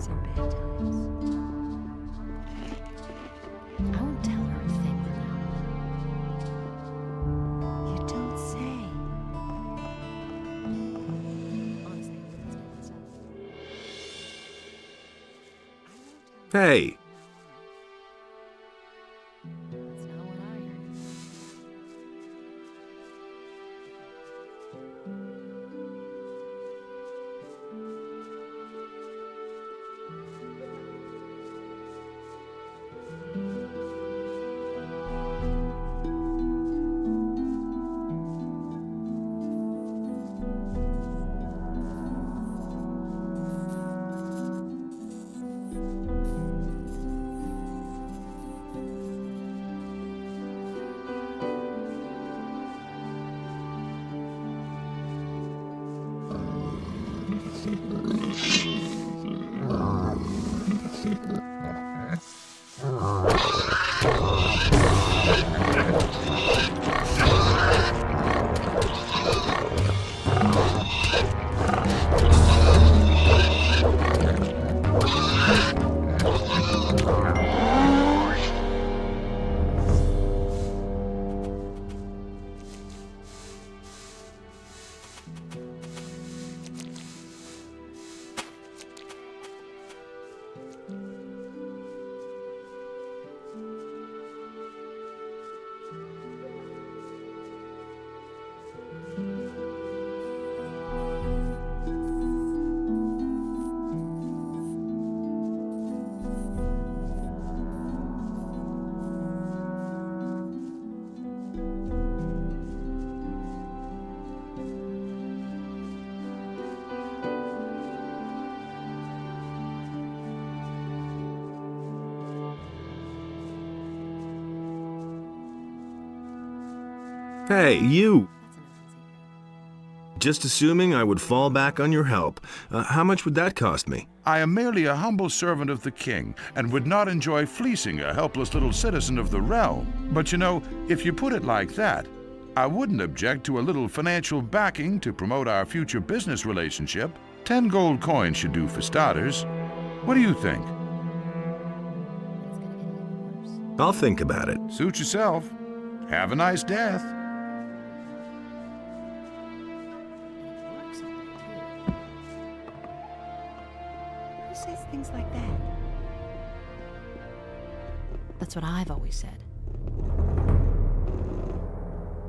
These are bad times. I won't tell her a thing from now on. You don't say. Honestly, let's get this up. Hey! That's not what I heard. Hey, you! That's an open secret. Just assuming I would fall back on your help. How much would that cost me? I am merely a humble servant of the king, and would not enjoy fleecing a helpless little citizen of the realm. But you know, if you put it like that, I wouldn't object to a little financial backing to promote our future business relationship. 10 gold coins should do for starters. What do you think? It's gonna get even worse. I'll think about it. Suit yourself. Have a nice death. And it works all day, too. Who says things like that? That's what I've always said.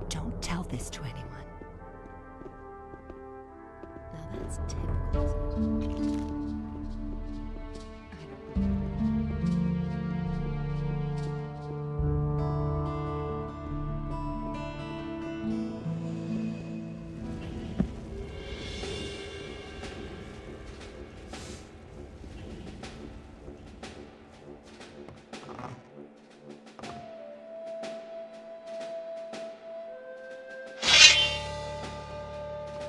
Don't tell this to anyone. Now that's typical, isn't it? I don't.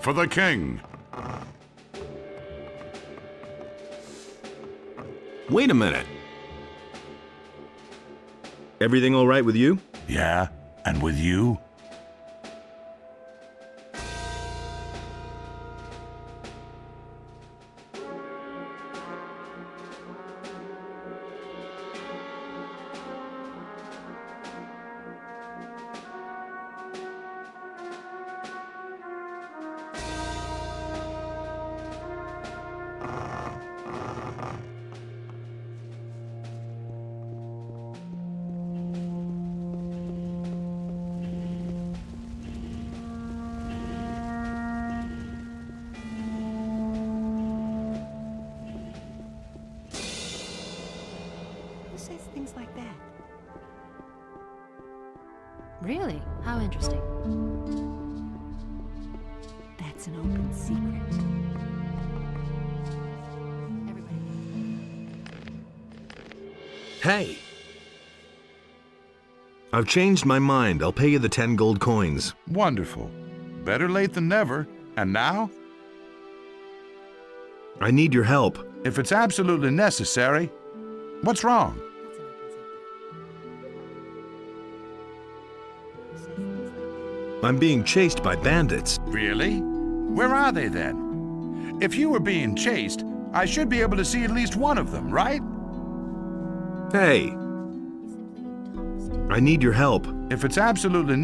For the king. Wait a minute. Everything all right with you? Yeah, and with you? Who says things like that? Really? How interesting. That's an open secret. Everybody. Hey! I've changed my mind. I'll pay you the 10 gold coins. Wonderful. Better late than never. And now? I need your help. If it's absolutely necessary. What's wrong? That's an open secret. Who says things like that? I'm being chased by bandits. Really? Where are they then? If you were being chased, I should be able to see at least one of them, right? Hey, I need your help. If it's absolutely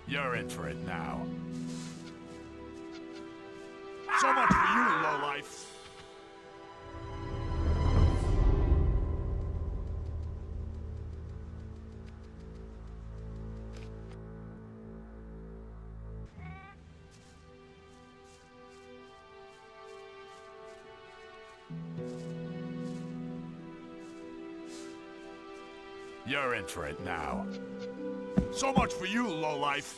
You're in for it now. So much for you, lowlife. You're in for it now. So much for you, lowlife.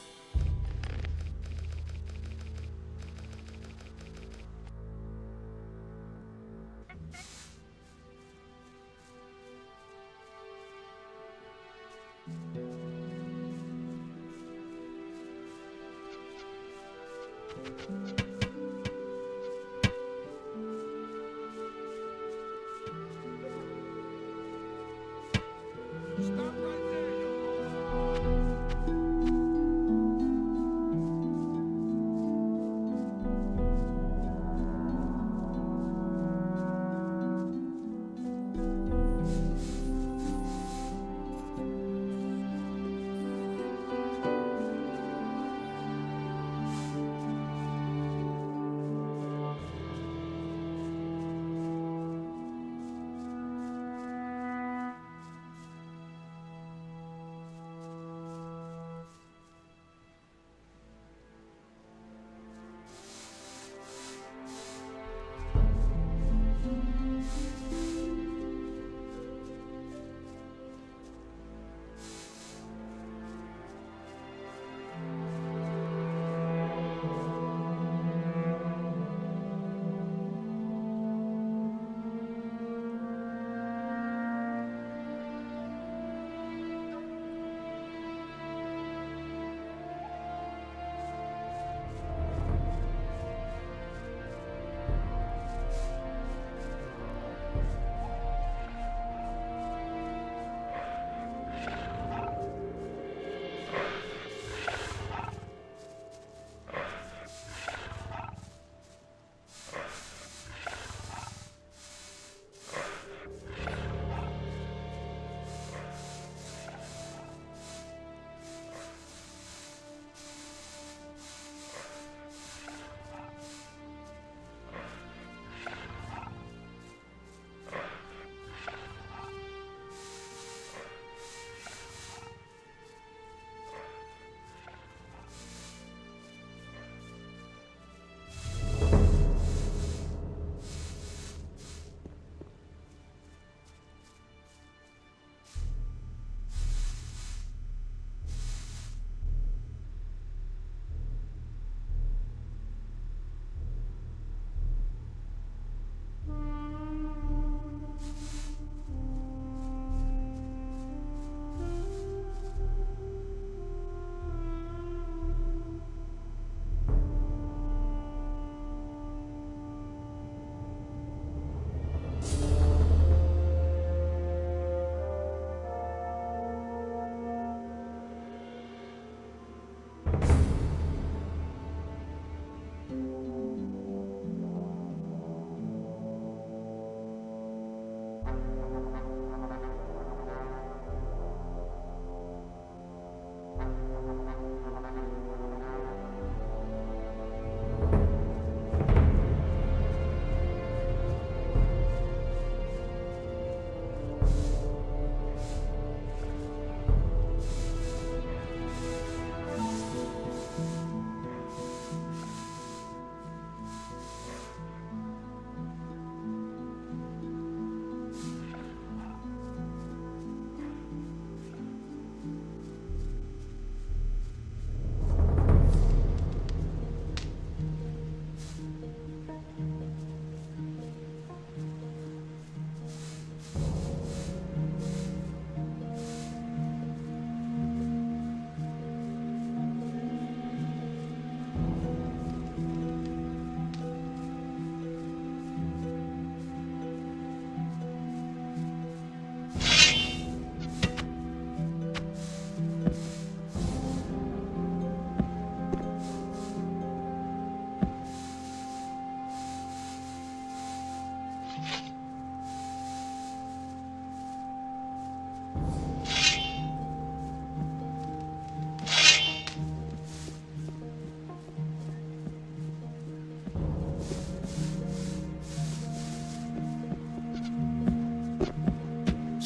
Stop right there, you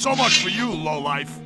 So much for you, lowlife.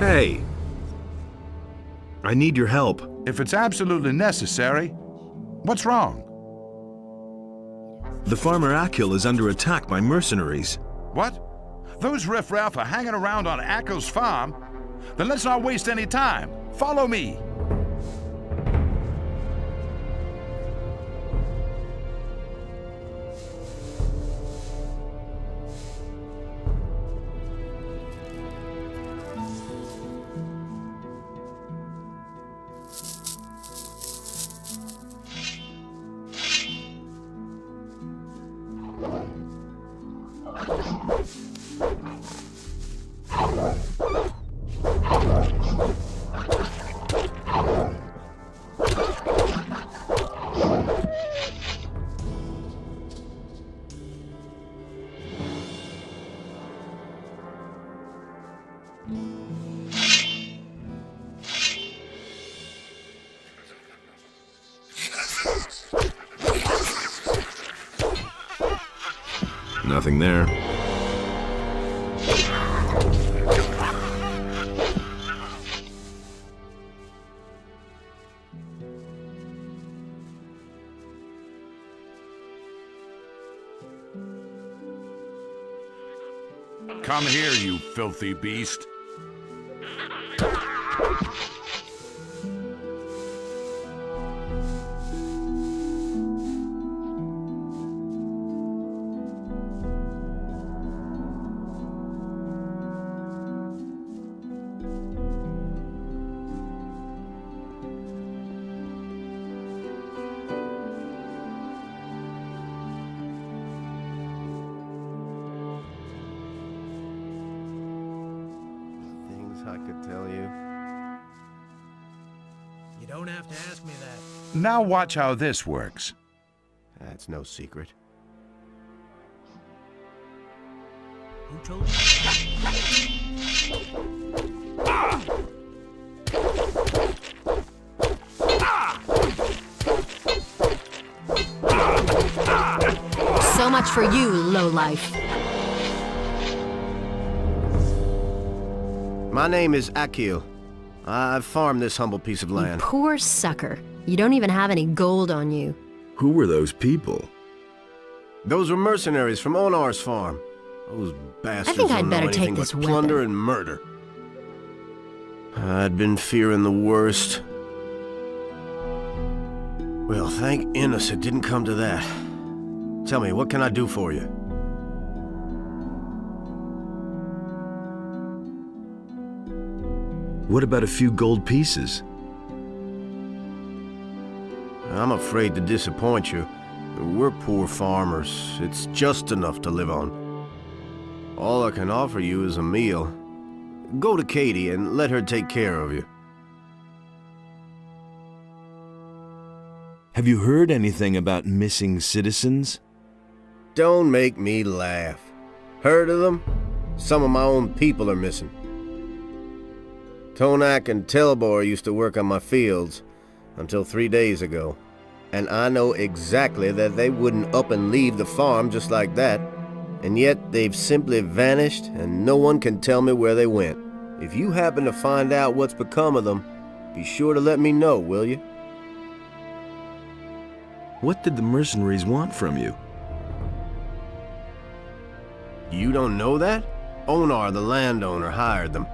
Hey! I need your help. If it's absolutely necessary, what's wrong? The farmer Akil is under attack by mercenaries. What? Those riffraff are hanging around on Akil's farm? Then let's not waste any time. Follow me. Nothing there. Come here, you filthy beast. I could tell you. You don't have to ask me that. Now watch how this works. That's no secret. Who told you? So much for you, lowlife. My name is Akil. I've farmed this humble piece of You land. poor sucker. You don't even have any gold on you. Who were those people? Those were mercenaries from Onar's farm. Those bastards think I'd don't know better take anything this but plunder weapon. and murder. I'd been fearing the worst. Well, thank Innes it didn't come to that. Tell me, what can I do for you? What about a few gold pieces? I'm afraid to disappoint you. We're poor farmers. It's just enough to live on. All I can offer you is a meal. Go to Katie and let her take care of you. Have you heard anything about missing citizens? Don't make me laugh. Heard of them? Some of my own people are missing. Tonak and Telbor used to work on my fields until 3 days ago. And I know exactly that they wouldn't up and leave the farm just like that. And yet they've simply vanished and no one can tell me where they went. If you happen to find out what's become of them, be sure to let me know, will you? What did the mercenaries want from you? You don't know that? Onar, the landowner, hired them.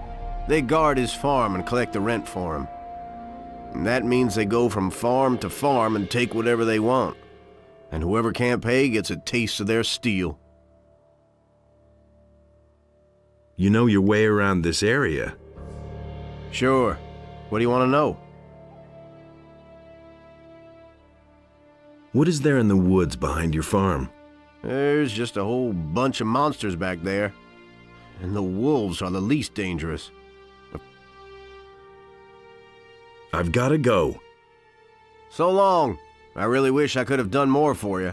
They guard his farm and collect the rent for him. And that means they go from farm to farm and take whatever they want. And whoever can't pay gets a taste of their steel. You know your way around this area. Sure. What do you want to know? What is there in the woods behind your farm? There's just a whole bunch of monsters back there. And the wolves are the least dangerous. I've got to go. So long. I really wish I could have done more for you.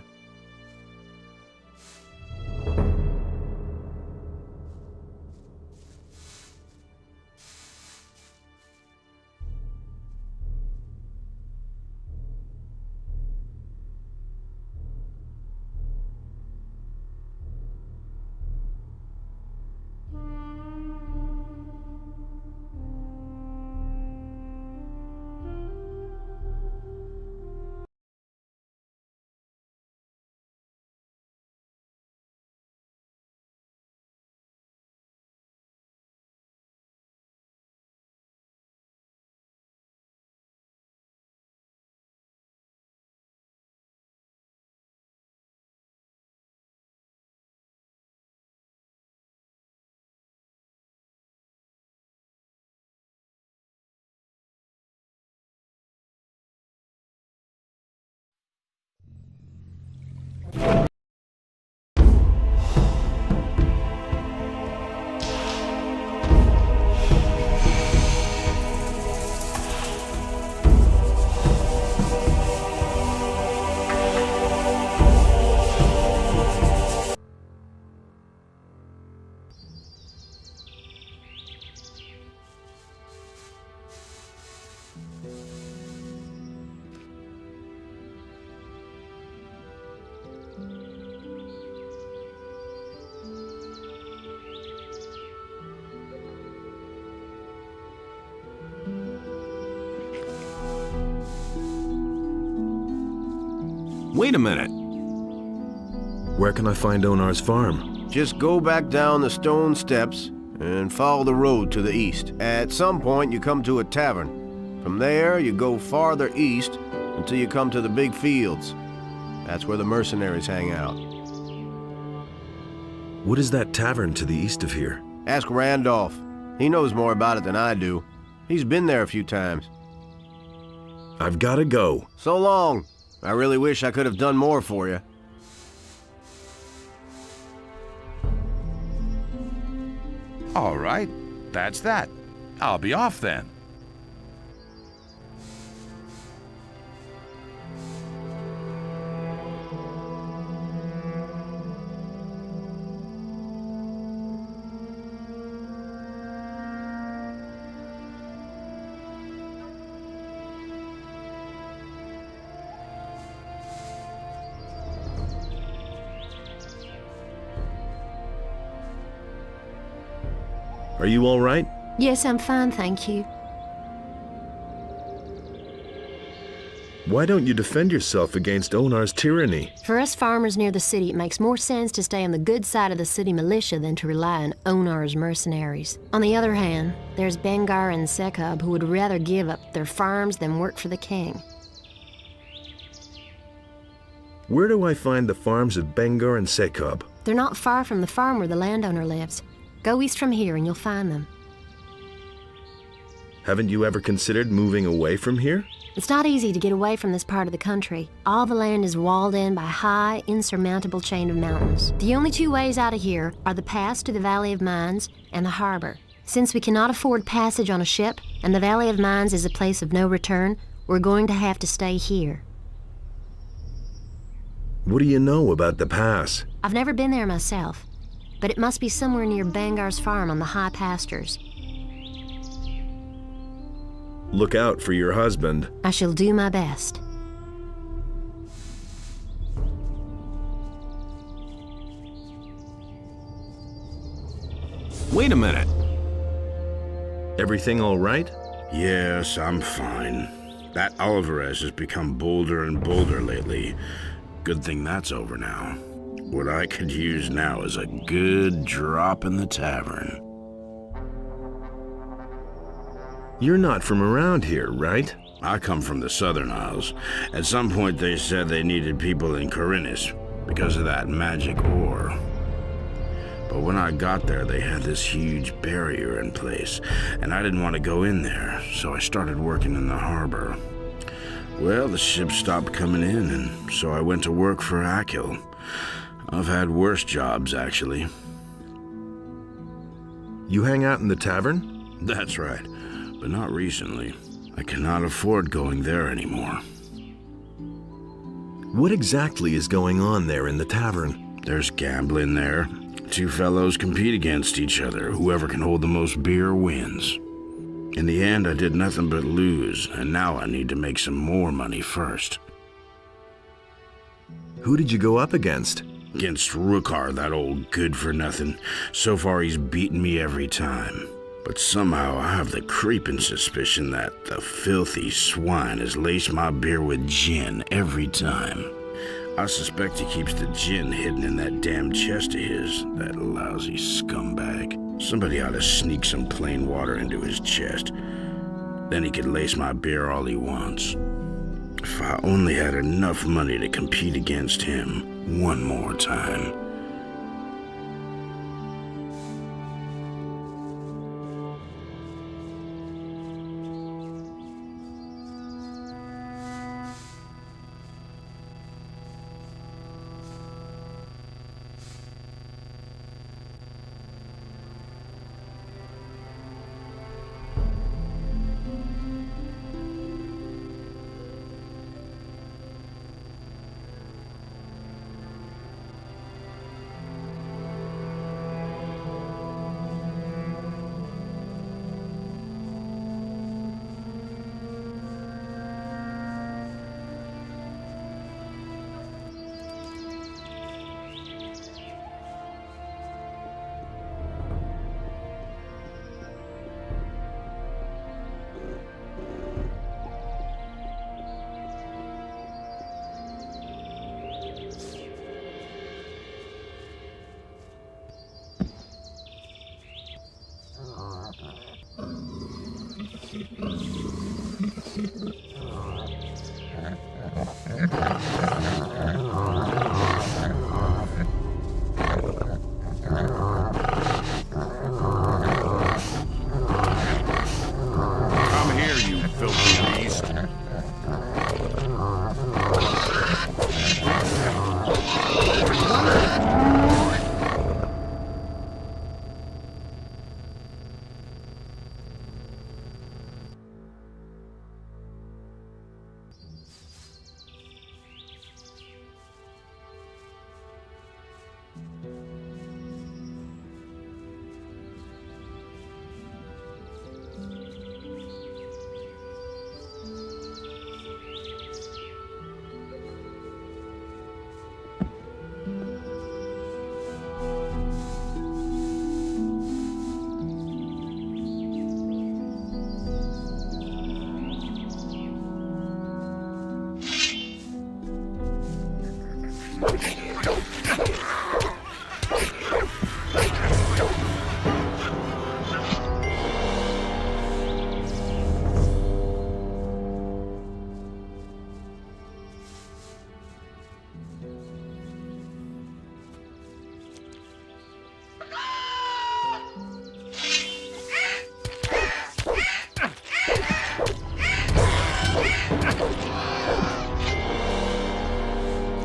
Wait a minute. Where can I find Onar's farm? Just go back down the stone steps and follow the road to the east. At some point, you come to a tavern. From there, you go farther east until you come to the big fields. That's where the mercenaries hang out. What is that tavern to the east of here? Ask Randolph. He knows more about it than I do. He's been there a few times. I've gotta go. So long. I really wish I could have done more for you. All right, that's that. I'll be off then. Are you all right? Yes, I'm fine, thank you. Why don't you defend yourself against Onar's tyranny? For us farmers near the city, it makes more sense to stay on the good side of the city militia than to rely on Onar's mercenaries. On the other hand, there's Bengar and Sekub who would rather give up their farms than work for the king. Where do I find the farms of Bengar and Sekub? They're not far from the farm where the landowner lives. Go east from here and you'll find them. Haven't you ever considered moving away from here? It's not easy to get away from this part of the country. All the land is walled in by a high, insurmountable chain of mountains. The only two ways out of here are the pass to the Valley of Mines and the harbor. Since we cannot afford passage on a ship, and the Valley of Mines is a place of no return, we're going to have to stay here. What do you know about the pass? I've never been there myself, but it must be somewhere near Bangar's farm on the high pastures. Look out for your husband. I shall do my best. Wait a minute. Everything all right? Yes, I'm fine. That Alvarez has become bolder and bolder lately. Good thing that's over now. What I could use now is a good drop in the tavern. You're not from around here, right? I come from the Southern Isles. At some point they said they needed people in Corinnes because of that magic ore. But when I got there, they had this huge barrier in place, and I didn't want to go in there, so I started working in the harbor. Well, the ships stopped coming in, and so I went to work for Akil. I've had worse jobs, actually. You hang out in the tavern? That's right, but not recently. I cannot afford going there anymore. What exactly is going on there in the tavern? There's gambling there. Two fellows compete against each other. Whoever can hold the most beer wins. In the end, I did nothing but lose, and now I need to make some more money first. Who did you go up against? Against Rukar, that old good-for-nothing. So far, he's beaten me every time. But somehow, I have the creeping suspicion that the filthy swine has laced my beer with gin every time. I suspect he keeps the gin hidden in that damn chest of his, that lousy scumbag. Somebody ought to sneak some plain water into his chest. Then he could lace my beer all he wants. If I only had enough money to compete against him one more time.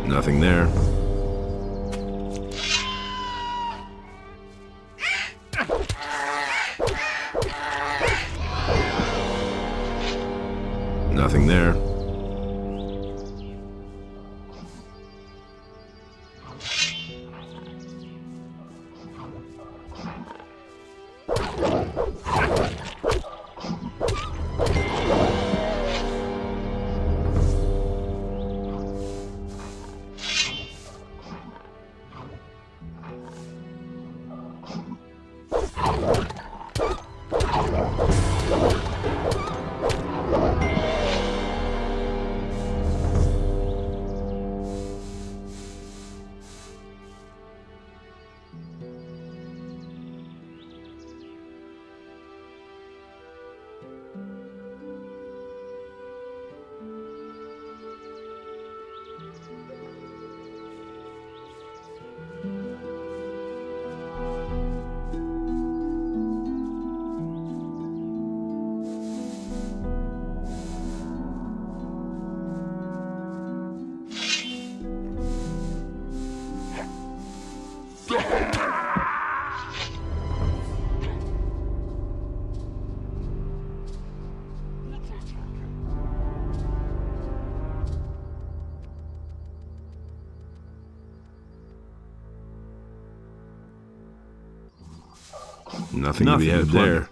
Nothing there. Nothing there. Nothing to be had there.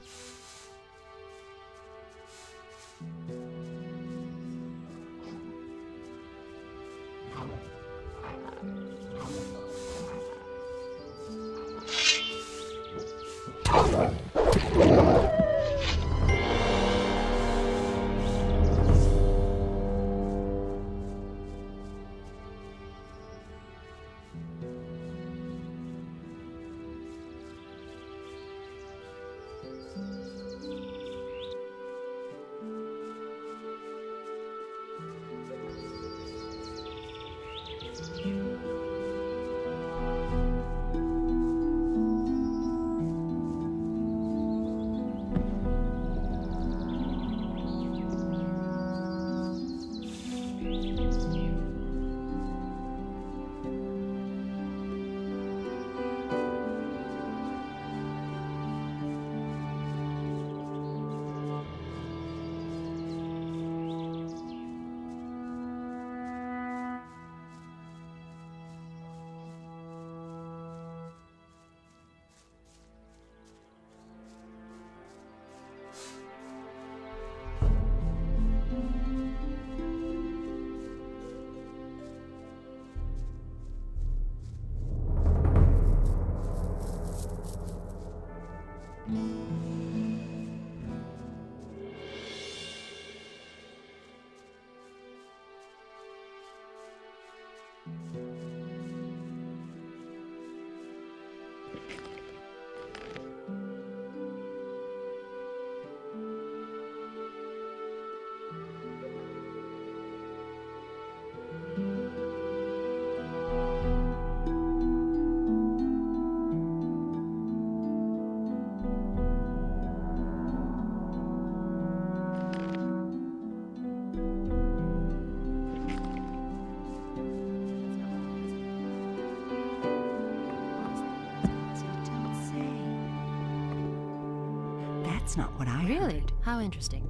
That's not what I Really? heard. How interesting.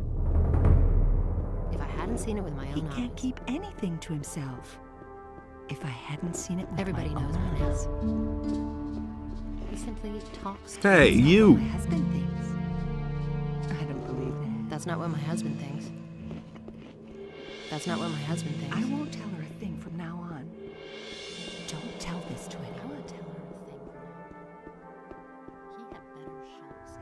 If I hadn't seen it with my He own can't eyes. keep anything to himself. If I hadn't seen it with Everybody my knows own what it eyes. is. He simply talks to Hey, himself. you! My husband thinks. I don't believe that. That's not what my husband thinks. That's not what my husband thinks. I won't tell her a thing from now on. Don't tell this to I anyone. want to tell her a thing for now. He had better shots.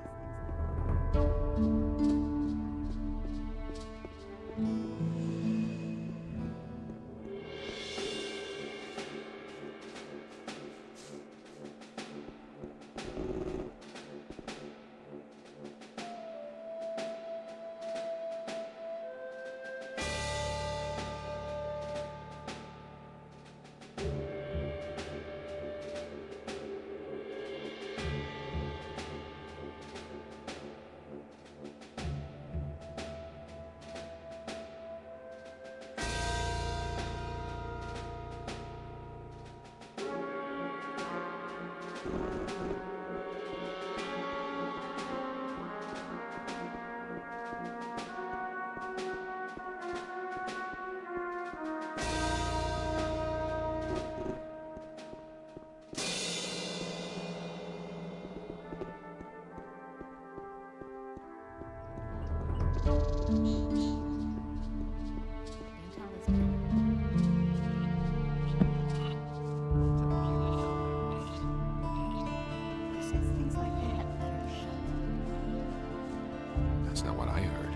Don't tell this guy. He says things like that. Better shut That's not what I heard.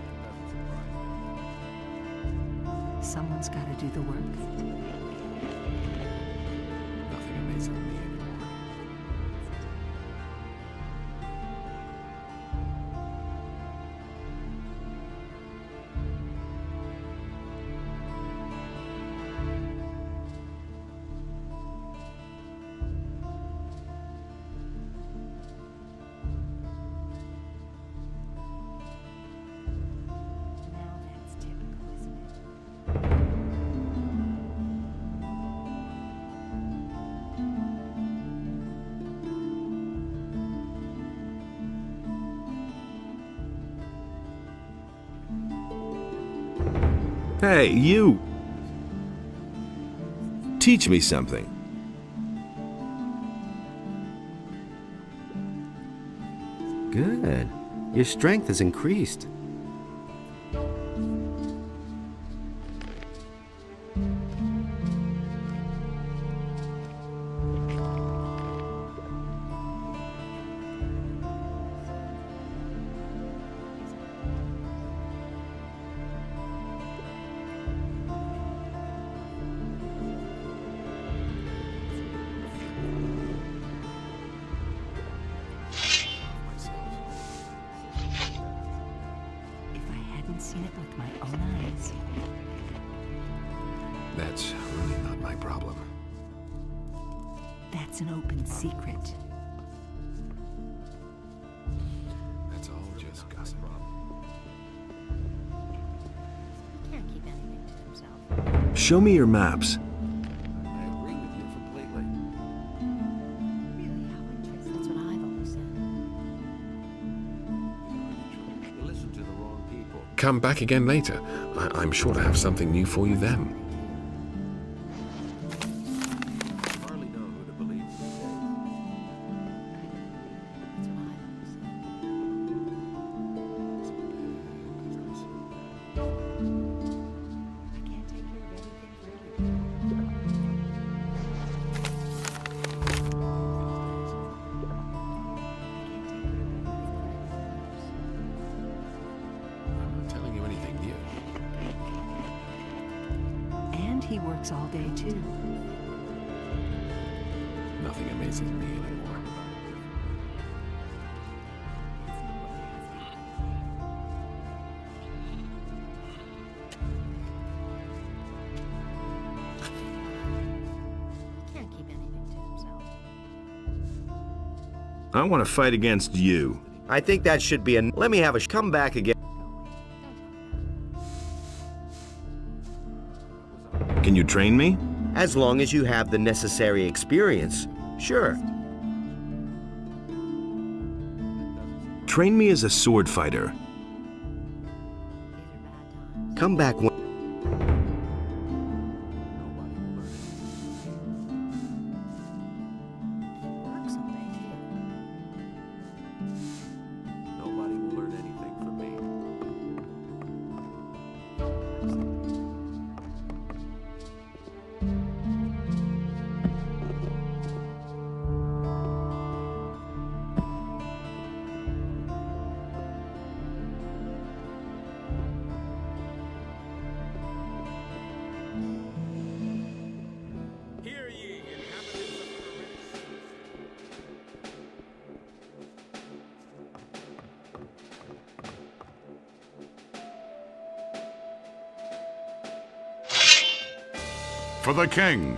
Someone's got to do the work. Nothing amazes me anymore. Now that's typical, isn't it? Hey, you! Teach me something. Good. Your strength has increased. If I hadn't seen it with my own eyes. That's really not my problem. That's an open secret. That's all just gossip. He can't keep anything to himself. Show me your maps. I agree with you completely. Really, how interesting. That's what I've always said. You listen to the wrong people. Come back again later. I'm sure to have something new for you then. Hardly know who to believe these days. That's what I've always said. I can't take care of everything for everybody. I can't take care of everything I'm not telling you anything new. And he works all day too. Nothing amazes me anymore. He can't keep anything to himself. I want to fight against you. I think that should be Let me have a come back again. Don't tell me that. Can you train me? As long as you have the necessary experience. Sure. Train me as a sword fighter. These are bad times. Come back when. He works all day too. Nobody will learn anything from me. Hear ye, inhabitants of Corinth. For the king.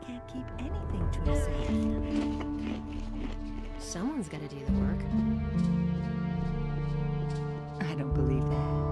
can't keep anything to himself. Someone's got to do the work. I don't believe that.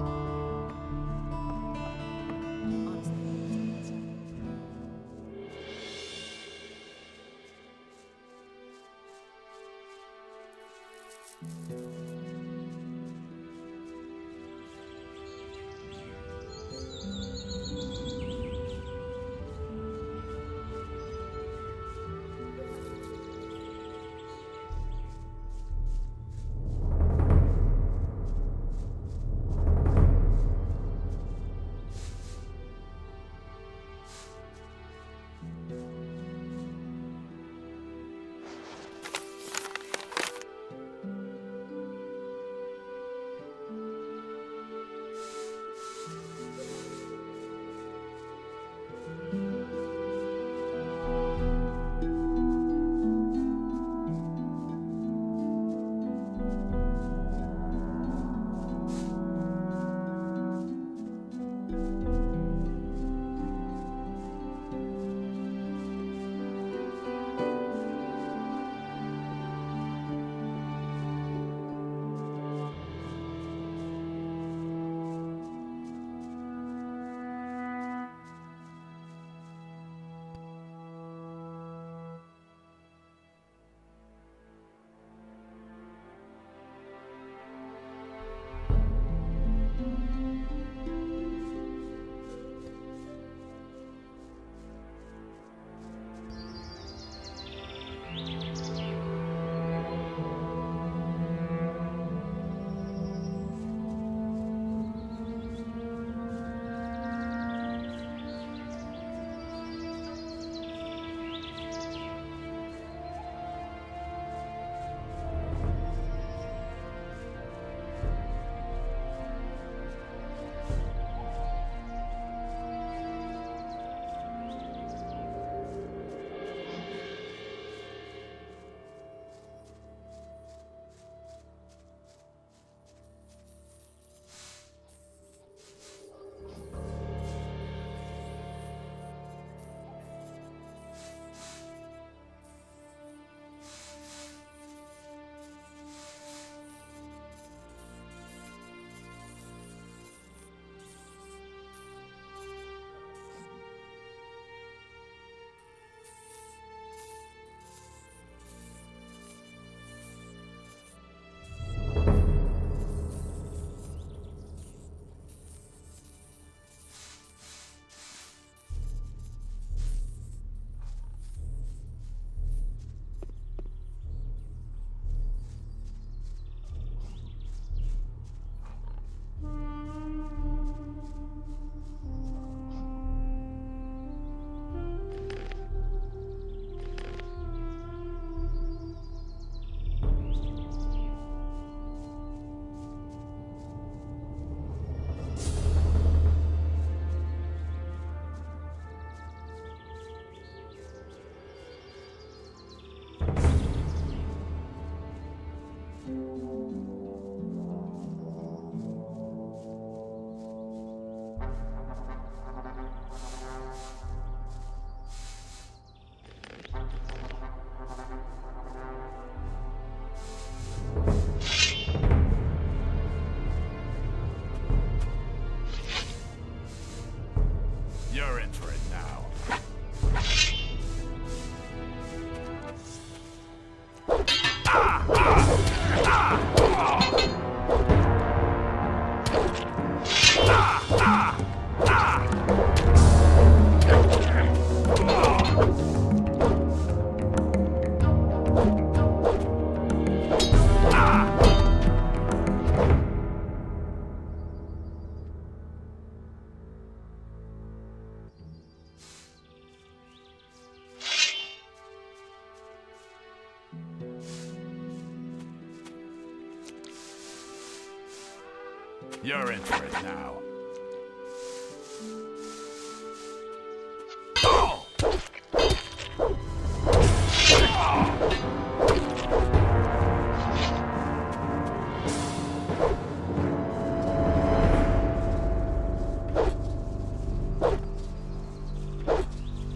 You're in for it now.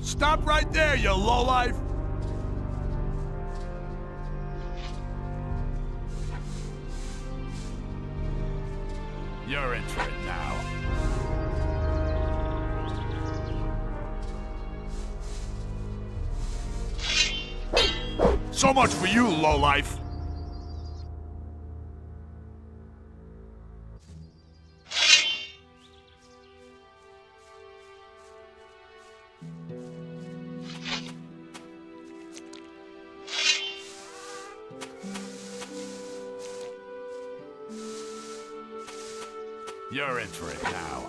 Stop right there, you lowlife! You're in for it now. So much for you, lowlife! You're in for it now.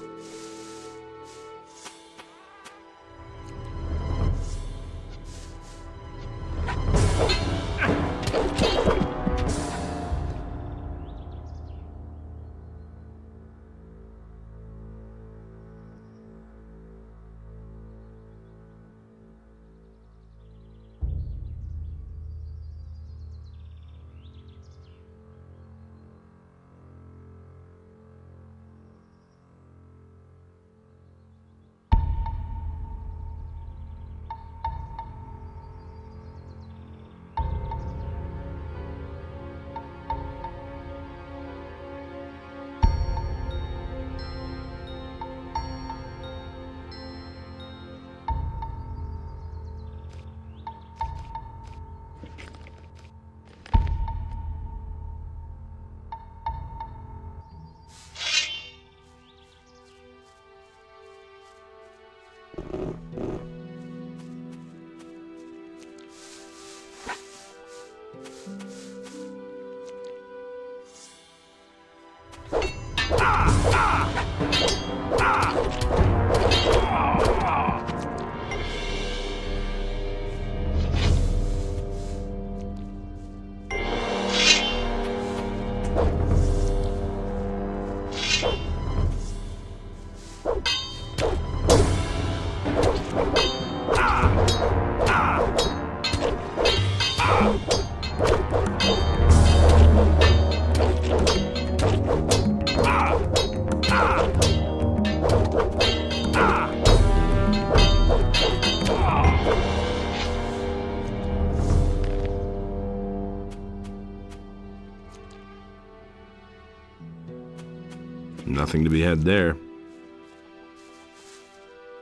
Nothing to be had there.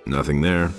Nothing there.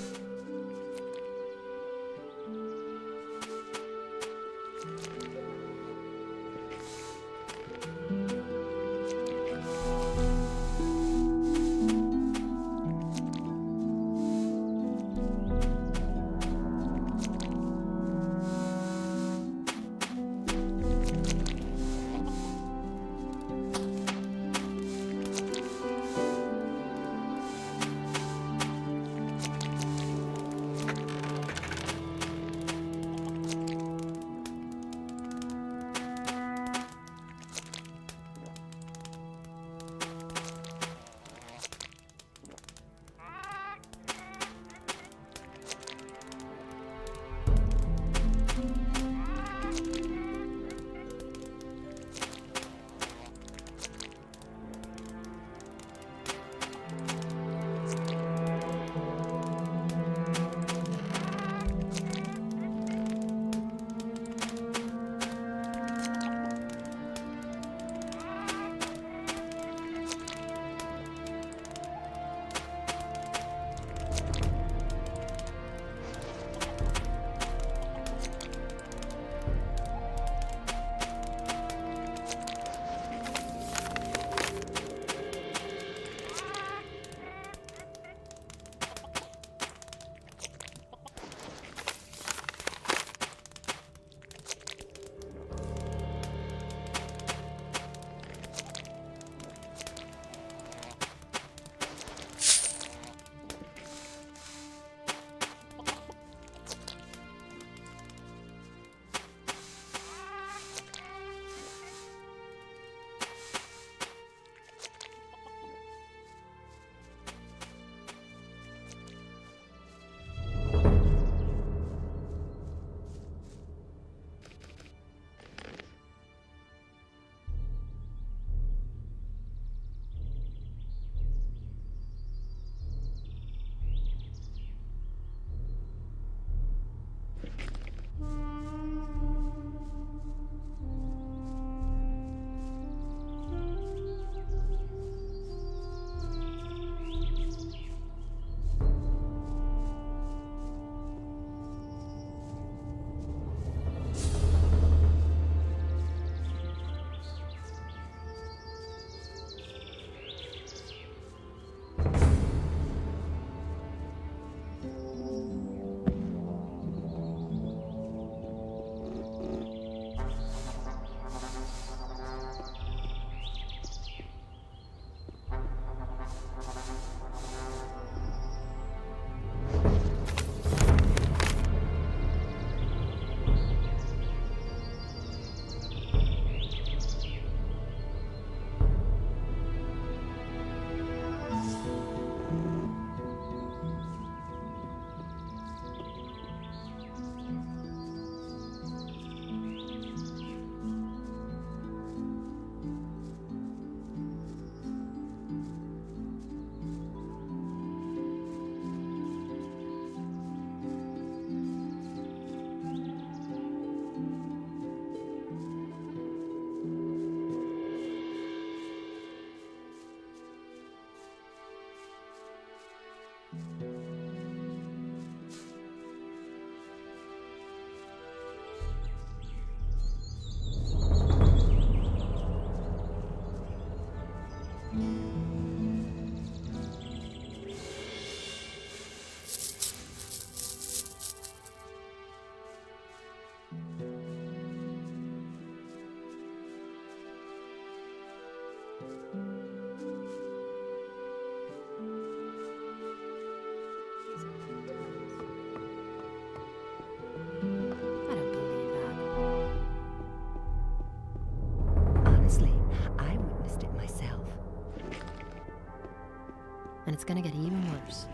and it's gonna get even worse.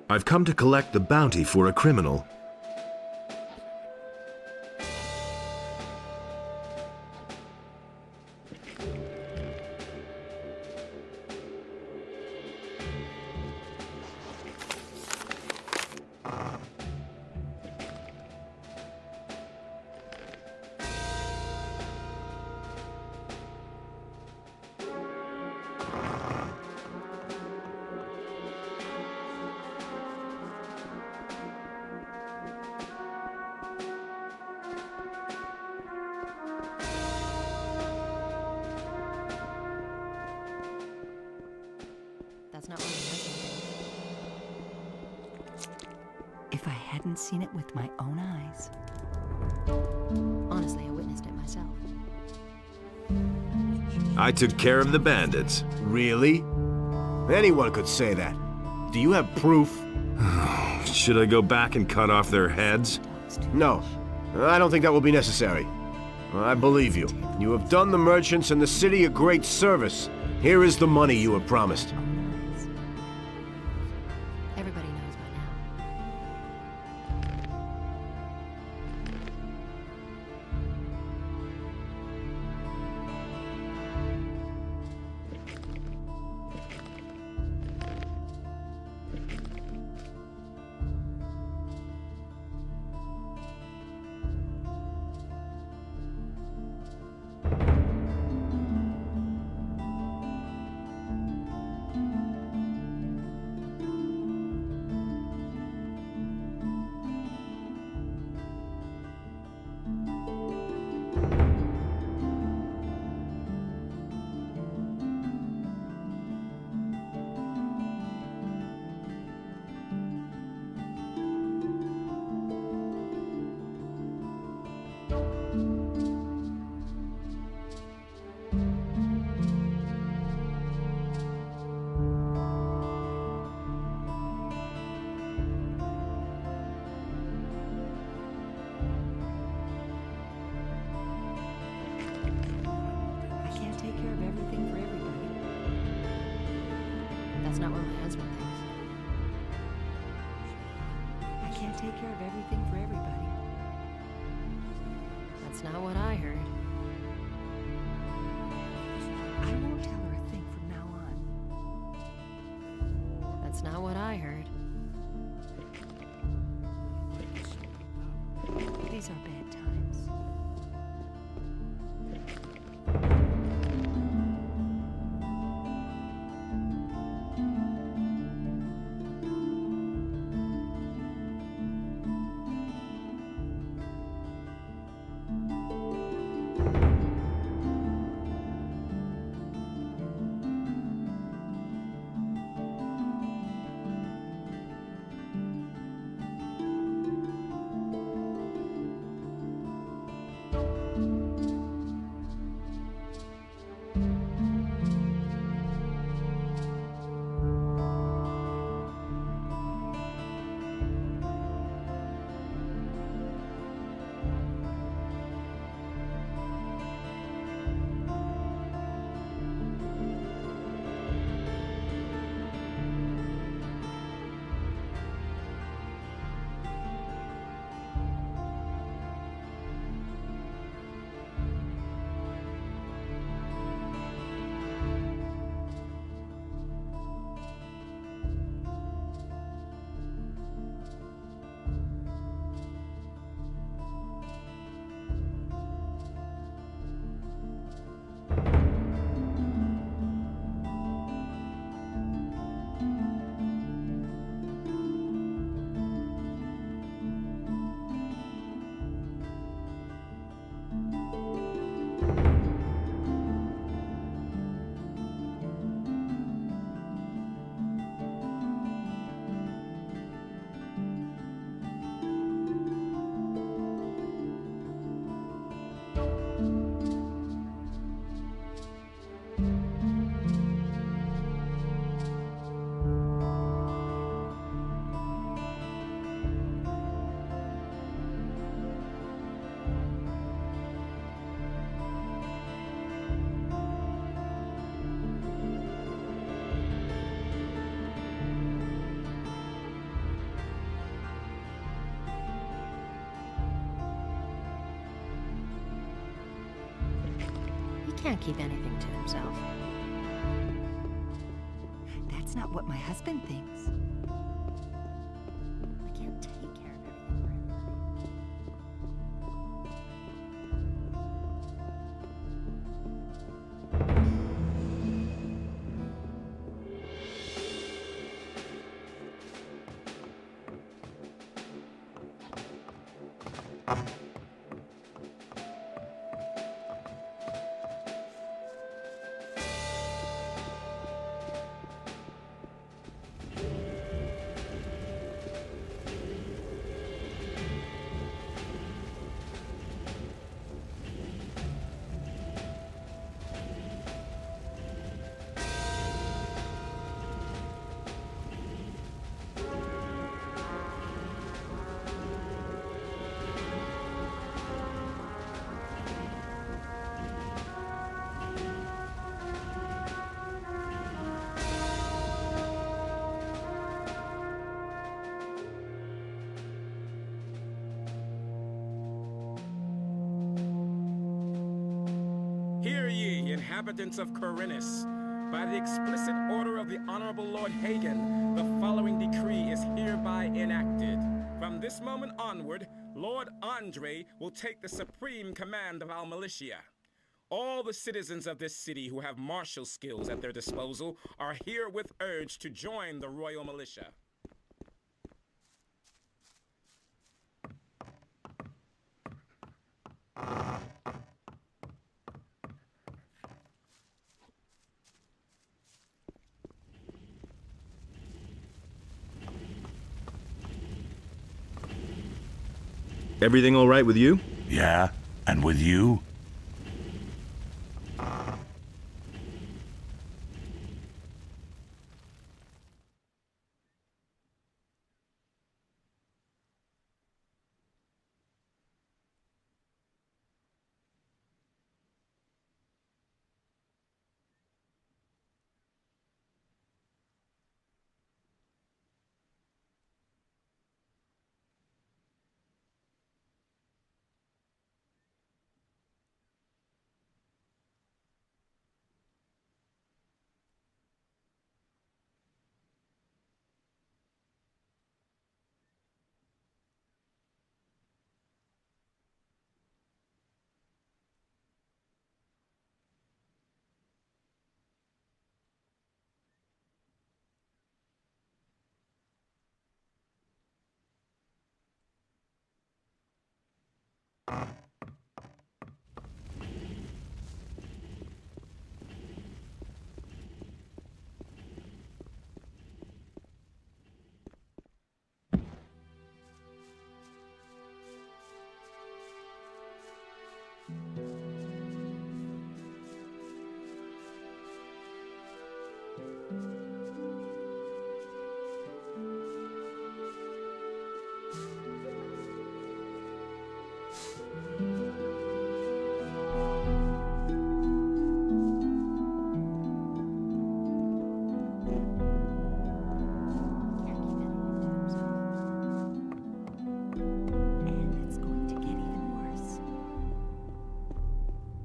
I've come to collect the bounty for a criminal. That's not what it is. If I hadn't seen it with my own eyes. Honestly, I witnessed it myself. I took care of the bandits. Really? Anyone could say that. Do you have proof? Should I go back and cut off their heads? No. I don't think that will be necessary. I believe you. You have done the merchants and the city a great service. Here is the money you were promised. Everybody knows by now. I can't take care of everything for everybody. That's not what my husband thinks. I can't take care of everything for everybody. That's not what I heard. I won't tell her a thing from now on. That's not what I heard. These are bad times. can't keep anything to himself. That's not what my husband thinks. I can't take care of everything for everybody. Hear ye, inhabitants of Corinus. By the explicit order of the Honorable Lord Hagen, the following decree is hereby enacted. From this moment onward, Lord Andre will take the supreme command of our militia. All the citizens of this city who have martial skills at their disposal are herewith urged to join the Royal Militia. Everything all right with you? Yeah, and with you?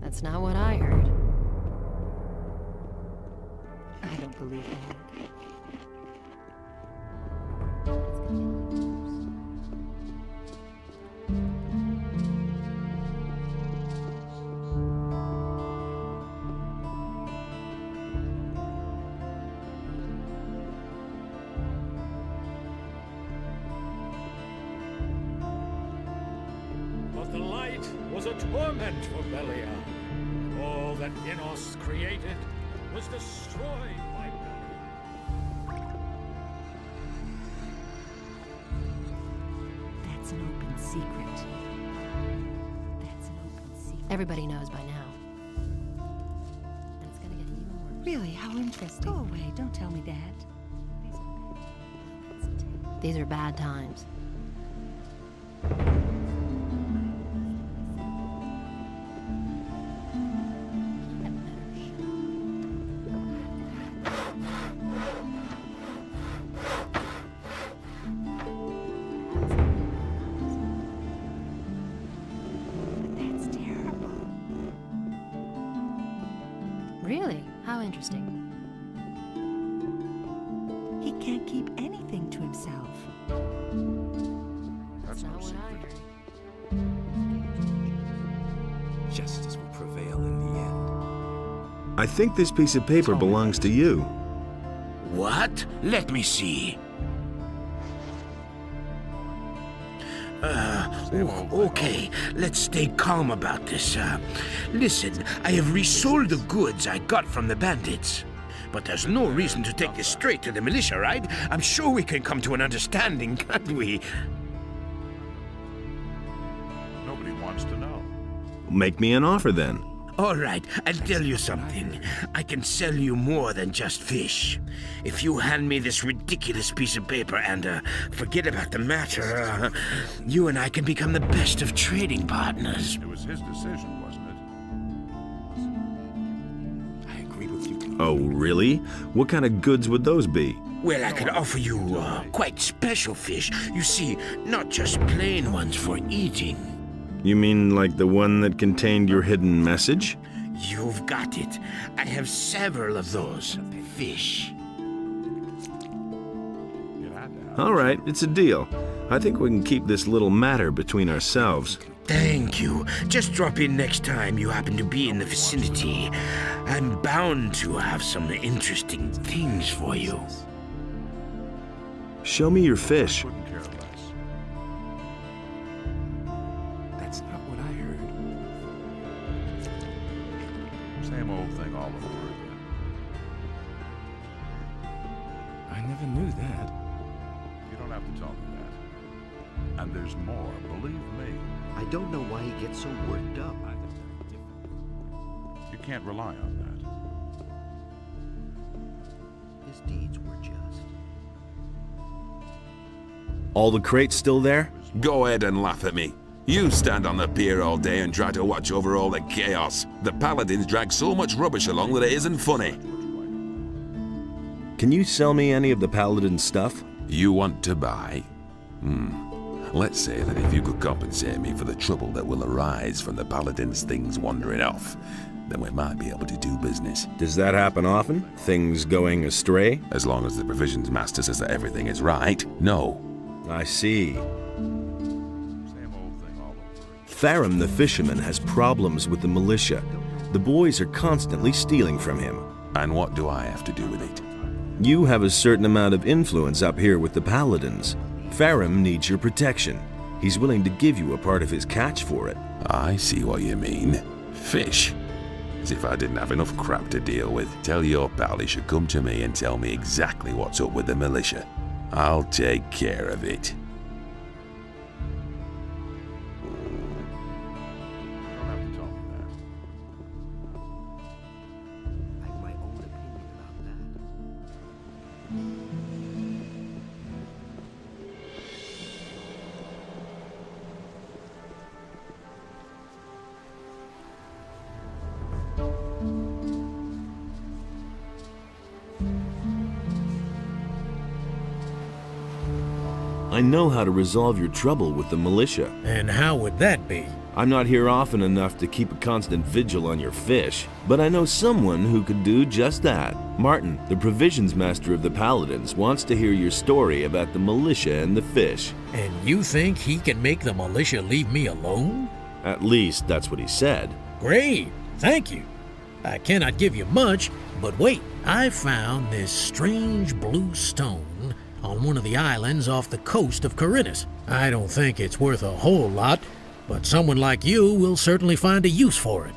That's not what I heard. I don't believe that. It's gonna get even worse. But the light was a torment for Belial. All that Innos created was destroyed by Belial. That's an open secret. That's an open secret. Everybody knows by now. And it's gonna get even worse. Really? How interesting. Go away. Don't tell me that. These are bad times. That's terrible. Really? How interesting. He can't keep anything to himself. That's not what I heard. Justice will prevail in the end. I think this piece of paper belongs to you. What? Let me see. Okay, let's stay calm about this. Listen, I have resold the goods I got from the bandits. But there's no reason to take this straight to the militia, right? I'm sure we can come to an understanding, can't we? Nobody wants to know. Make me an offer then. All right, I'll tell you something. I can sell you more than just fish. If you hand me this ridiculous piece of paper and forget about the matter, you and I can become the best of trading partners. It was his decision, wasn't it? I agree with you. Oh, really? What kind of goods would those be? Well, I could offer you quite special fish. You see, not just plain ones for eating. You mean like the one that contained your hidden message? You've got it. I have several of those fish. All right, it's a deal. I think we can keep this little matter between ourselves. Thank you. Just drop in next time you happen to be in the vicinity. I'm bound to have some interesting things for you. Show me your fish. Couldn't care less. That's not what I heard. Same old thing all over again. I never knew that. You don't have to tell me that. And there's more, believe me. I don't know why he gets so worked up. You can't rely on that. His deeds were just. All the crates still there? Go ahead and laugh at me. You stand on the pier all day and try to watch over all the chaos. The paladins drag so much rubbish along that it isn't funny. Can you sell me any of the paladin stuff? You want to buy? Let's say that if you could compensate me for the trouble that will arise from the paladins' things wandering off, then we might be able to do business. Does that happen often? Things going astray? As long as the provisions master says that everything is right, no. I see. Same old thing all over again. Farum the fisherman has problems with the militia. The boys are constantly stealing from him. And what do I have to do with it? You have a certain amount of influence up here with the paladins. Farum needs your protection. He's willing to give you a part of his catch for it. I see what you mean. Fish. As if I didn't have enough crap to deal with. Tell your pal he should come to me and tell me exactly what's up with the militia. I'll take care of it. You don't have to tell me that. I have my own opinion about that. I know how to resolve your trouble with the militia. And how would that be? I'm not here often enough to keep a constant vigil on your fish, but I know someone who could do just that. Martin, the provisions master of the Paladins, wants to hear your story about the militia and the fish. And you think he can make the militia leave me alone? At least that's what he said. Great, thank you. I cannot give you much, but wait, I found this strange blue stone on one of the islands off the coast of Corinus. I don't think it's worth a whole lot, but someone like you will certainly find a use for it.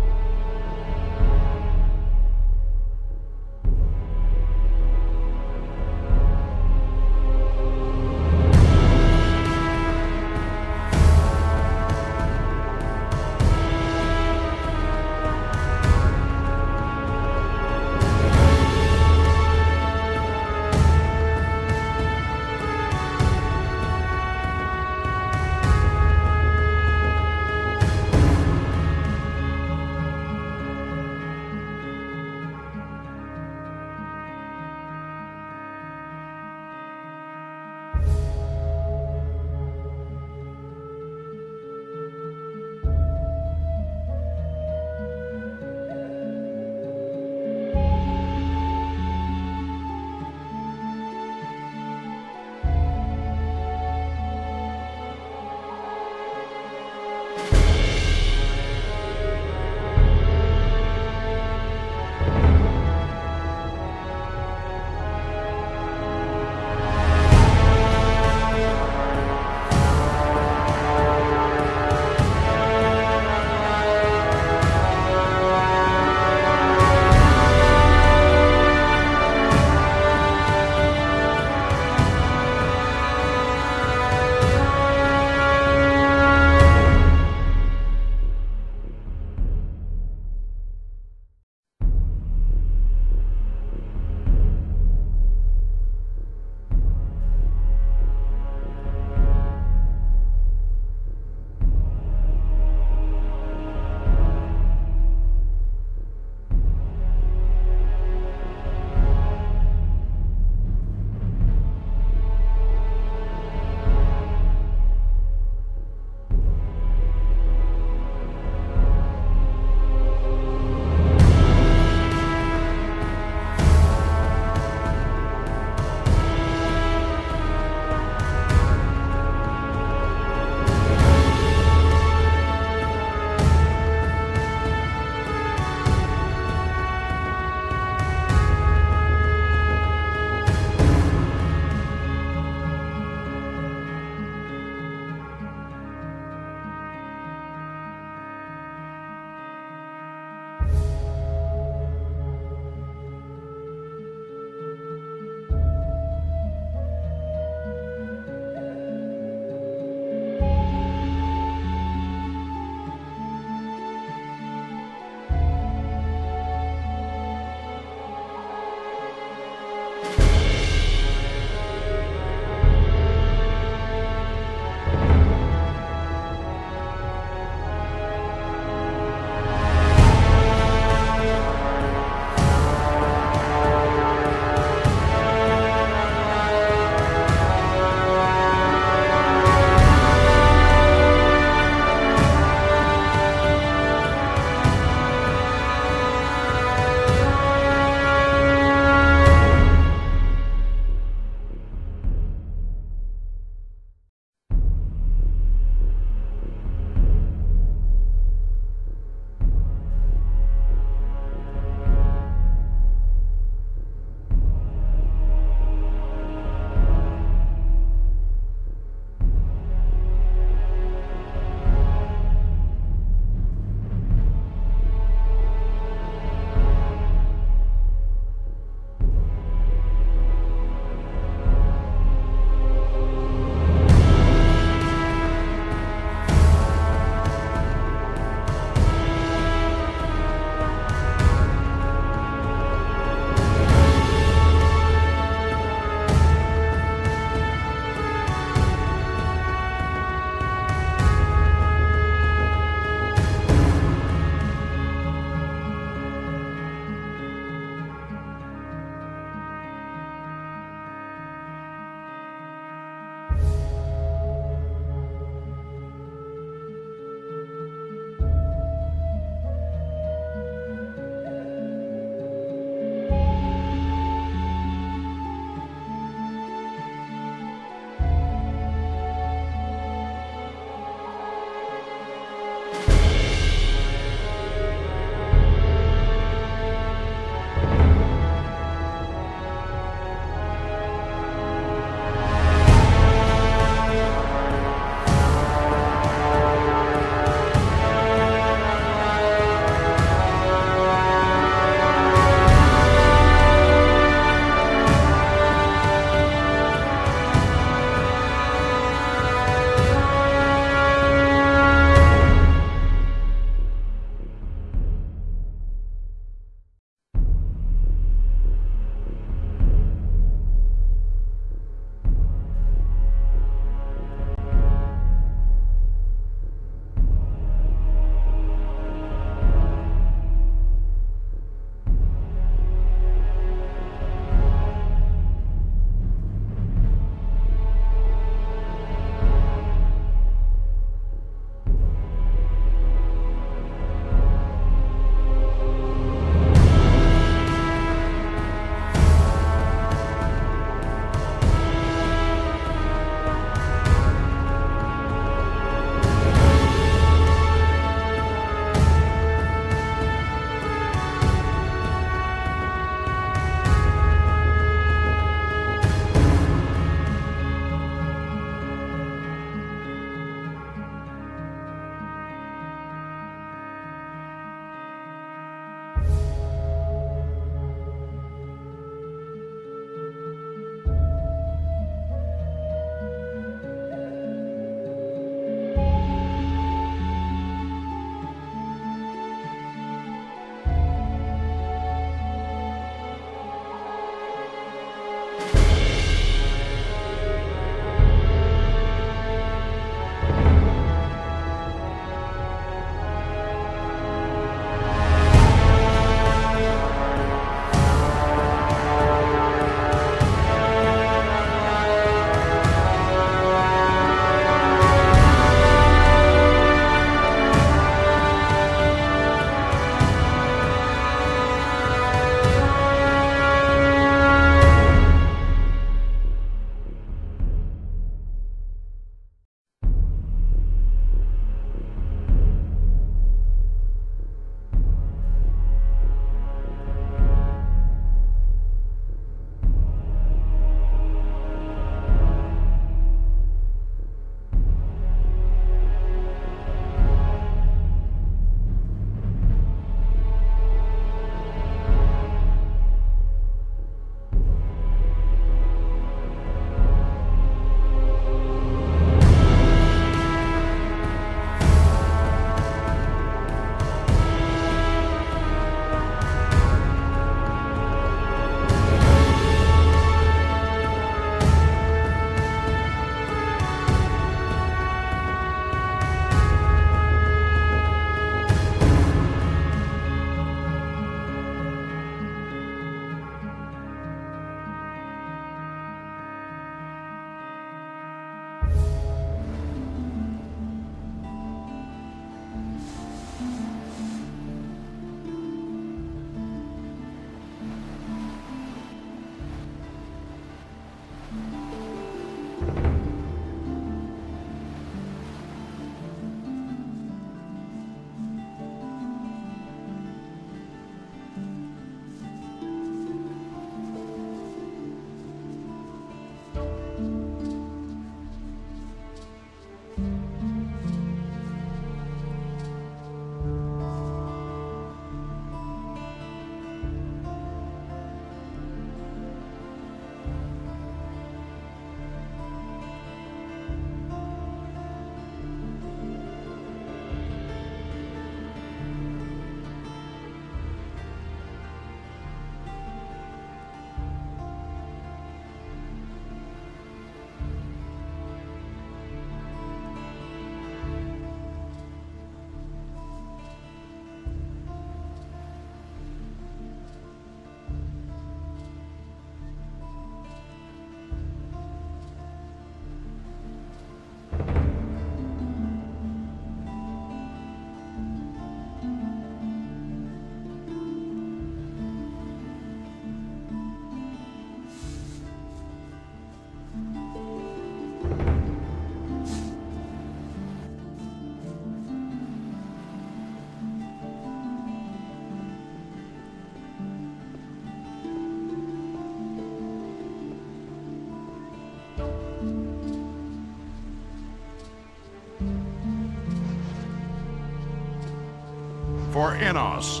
for Innos.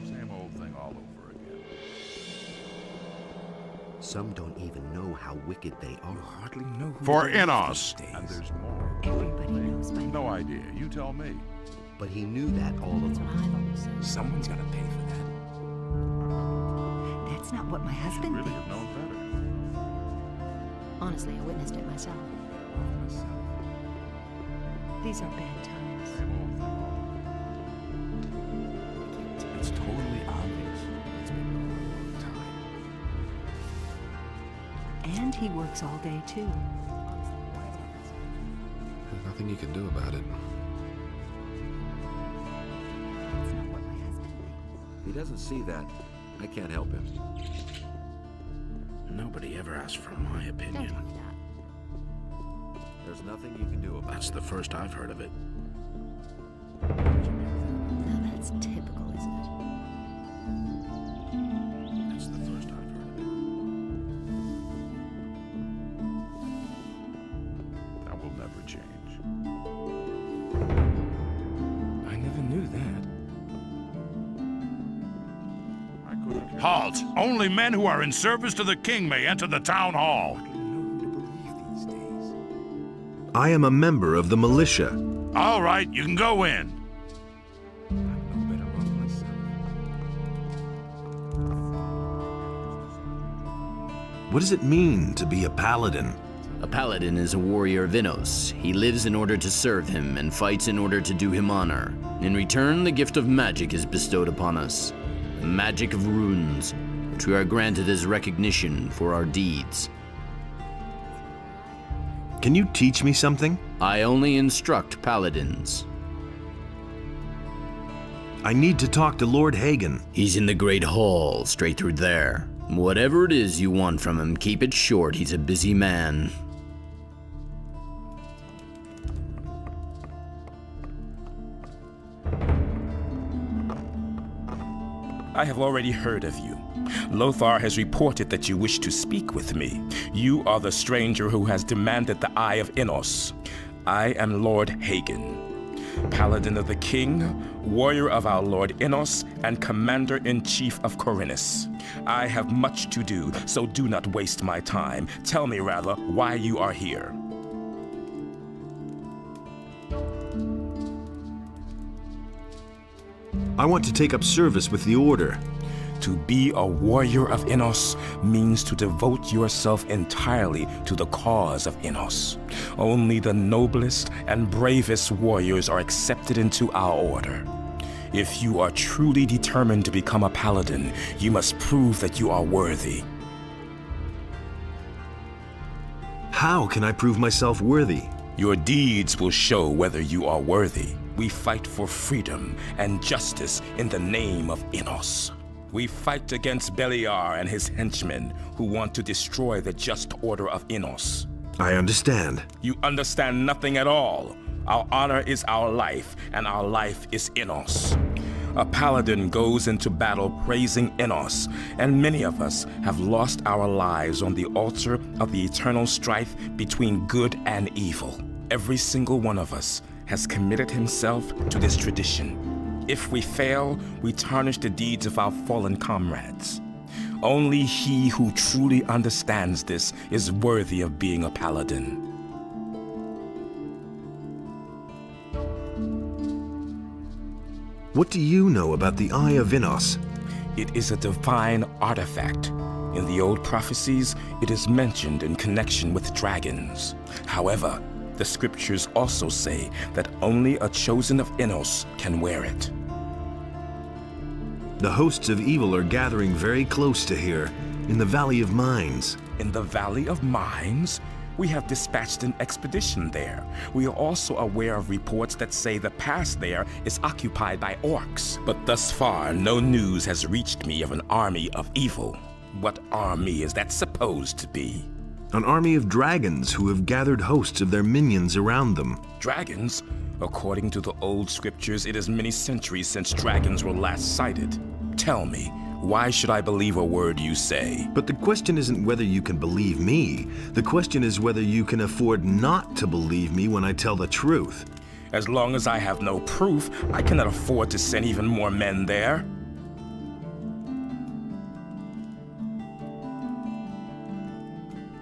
Same old thing all over again. Some don't even know how wicked they are. Hardly know who For they are Innos. these days. And there's more. Everybody knows by No idea. You tell me. But he knew that all along. I've always said. Someone's gonna pay for that. That's not what my husband Really thinks. have known better. Honestly, I witnessed it myself. These are bad times. Same old thing all over. It's totally obvious. It's been a long time. And he works all day too. There's nothing you can do about it. That's not what my husband thinks. He doesn't see that. I can't help him. Nobody ever asked for my Don't opinion. tell me that. There's nothing you can do about That's it. the first I've heard of it. Now that's typical, isn't it? That's the first I've heard of it. That will never change. I never knew that. I couldn't care. Halt! Only men who are in service to the king may enter the town hall. Hardly know who to believe these days. I am a member of the militia. All right, you can go in. I'm no better off myself. What does it mean to be a paladin? A paladin is a warrior of Innos. He lives in order to serve him and fights in order to do him honor. In return, the gift of magic is bestowed upon us. The magic of runes, which we are granted as recognition for our deeds. Can you teach me something? I only instruct paladins. I need to talk to Lord Hagen. He's in the Great Hall, straight through there. Whatever it is you want from him, keep it short. He's a busy man. I have already heard of you. Lothar has reported that you wish to speak with me. You are the stranger who has demanded the Eye of Innos. I am Lord Hagen, Paladin of the King, warrior of our Lord Innos, and Commander-in-Chief of Khorinis. I have much to do, so do not waste my time. Tell me, rather, why you are here. I want to take up service with the Order. To be a warrior of Innos means to devote yourself entirely to the cause of Innos. Only the noblest and bravest warriors are accepted into our order. If you are truly determined to become a paladin, you must prove that you are worthy. How can I prove myself worthy? Your deeds will show whether you are worthy. We fight for freedom and justice in the name of Innos. We fight against Beliar and his henchmen who want to destroy the just order of Innos. I understand. You understand nothing at all. Our honor is our life, and our life is Innos. A paladin goes into battle praising Innos, and many of us have lost our lives on the altar of the eternal strife between good and evil. Every single one of us has committed himself to this tradition. If we fail, we tarnish the deeds of our fallen comrades. Only he who truly understands this is worthy of being a paladin. What do you know about the Eye of Innos? It is a divine artifact. In the old prophecies, it is mentioned in connection with dragons. However, the scriptures also say that only a chosen of Innos can wear it. The hosts of evil are gathering very close to here, in the Valley of Mines. In the Valley of Mines? We have dispatched an expedition there. We are also aware of reports that say the pass there is occupied by orcs. But thus far, no news has reached me of an army of evil. What army is that supposed to be? An army of dragons who have gathered hosts of their minions around them. Dragons? According to the old scriptures, it is many centuries since dragons were last sighted. Tell me, why should I believe a word you say? But the question isn't whether you can believe me. The question is whether you can afford not to believe me when I tell the truth. As long as I have no proof, I cannot afford to send even more men there.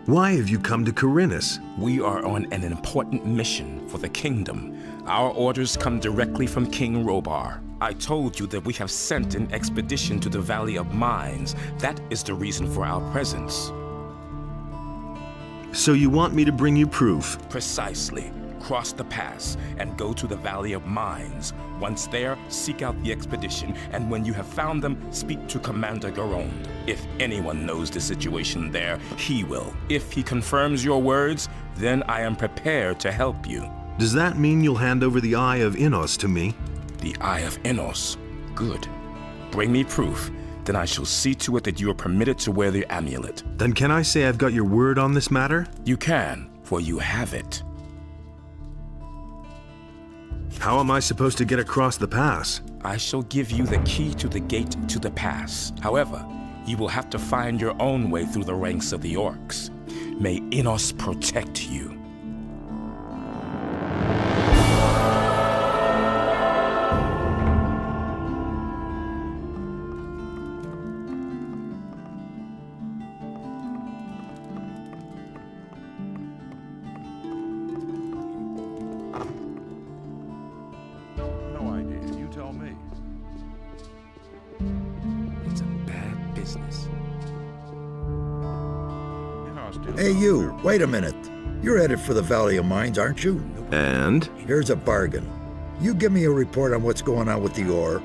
Why have you come to Khorinis? We are on an important mission for the kingdom. Our orders come directly from King Robar. I told you that we have sent an expedition to the Valley of Mines. That is the reason for our presence. So you want me to bring you proof? Precisely. Cross the pass and go to the Valley of Mines. Once there, seek out the expedition, and when you have found them, speak to Commander Garond. If anyone knows the situation there, he will. If he confirms your words, then I am prepared to help you. Does that mean you'll hand over the Eye of Innos to me? The Eye of Innos? Good. Bring me proof, then I shall see to it that you are permitted to wear the amulet. Then can I say I've got your word on this matter? You can, for you have it. How am I supposed to get across the pass? I shall give you the key to the gate to the pass. However, you will have to find your own way through the ranks of the orcs. May Innos protect you. Hey you, wait a minute. You're headed for the Valley of Mines, aren't you? And? Here's a bargain. You give me a report on what's going on with the ore,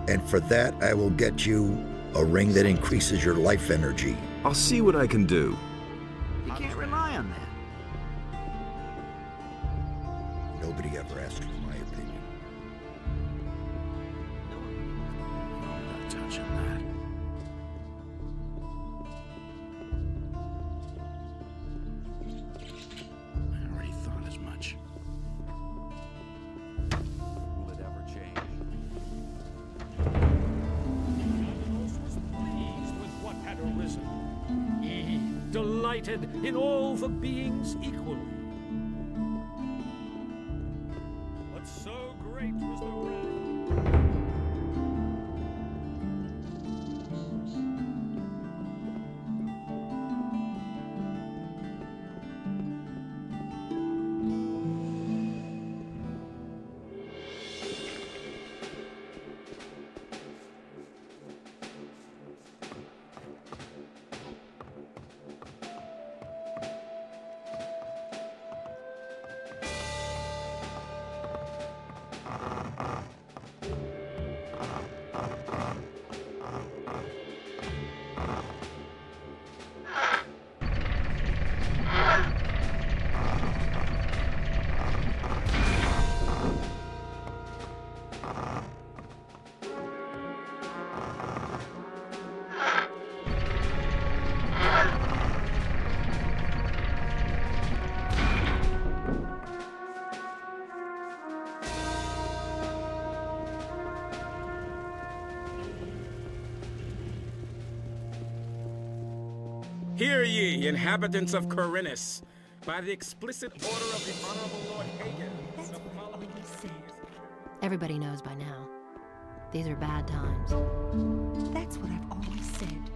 and for that I will get you a ring that increases your life energy. I'll see what I can do. You can't rely on that. Nobody ever asked for my opinion. I'm not touching that. Will it ever change? Was pleased with what had arisen. He delighted in all the beings equally. But so great was the wrath. Hear ye, inhabitants of Khorinis, by the explicit order of the Honorable Lord Hagen, the following decree is... Everybody knows by now. These are bad times. That's what I've always said.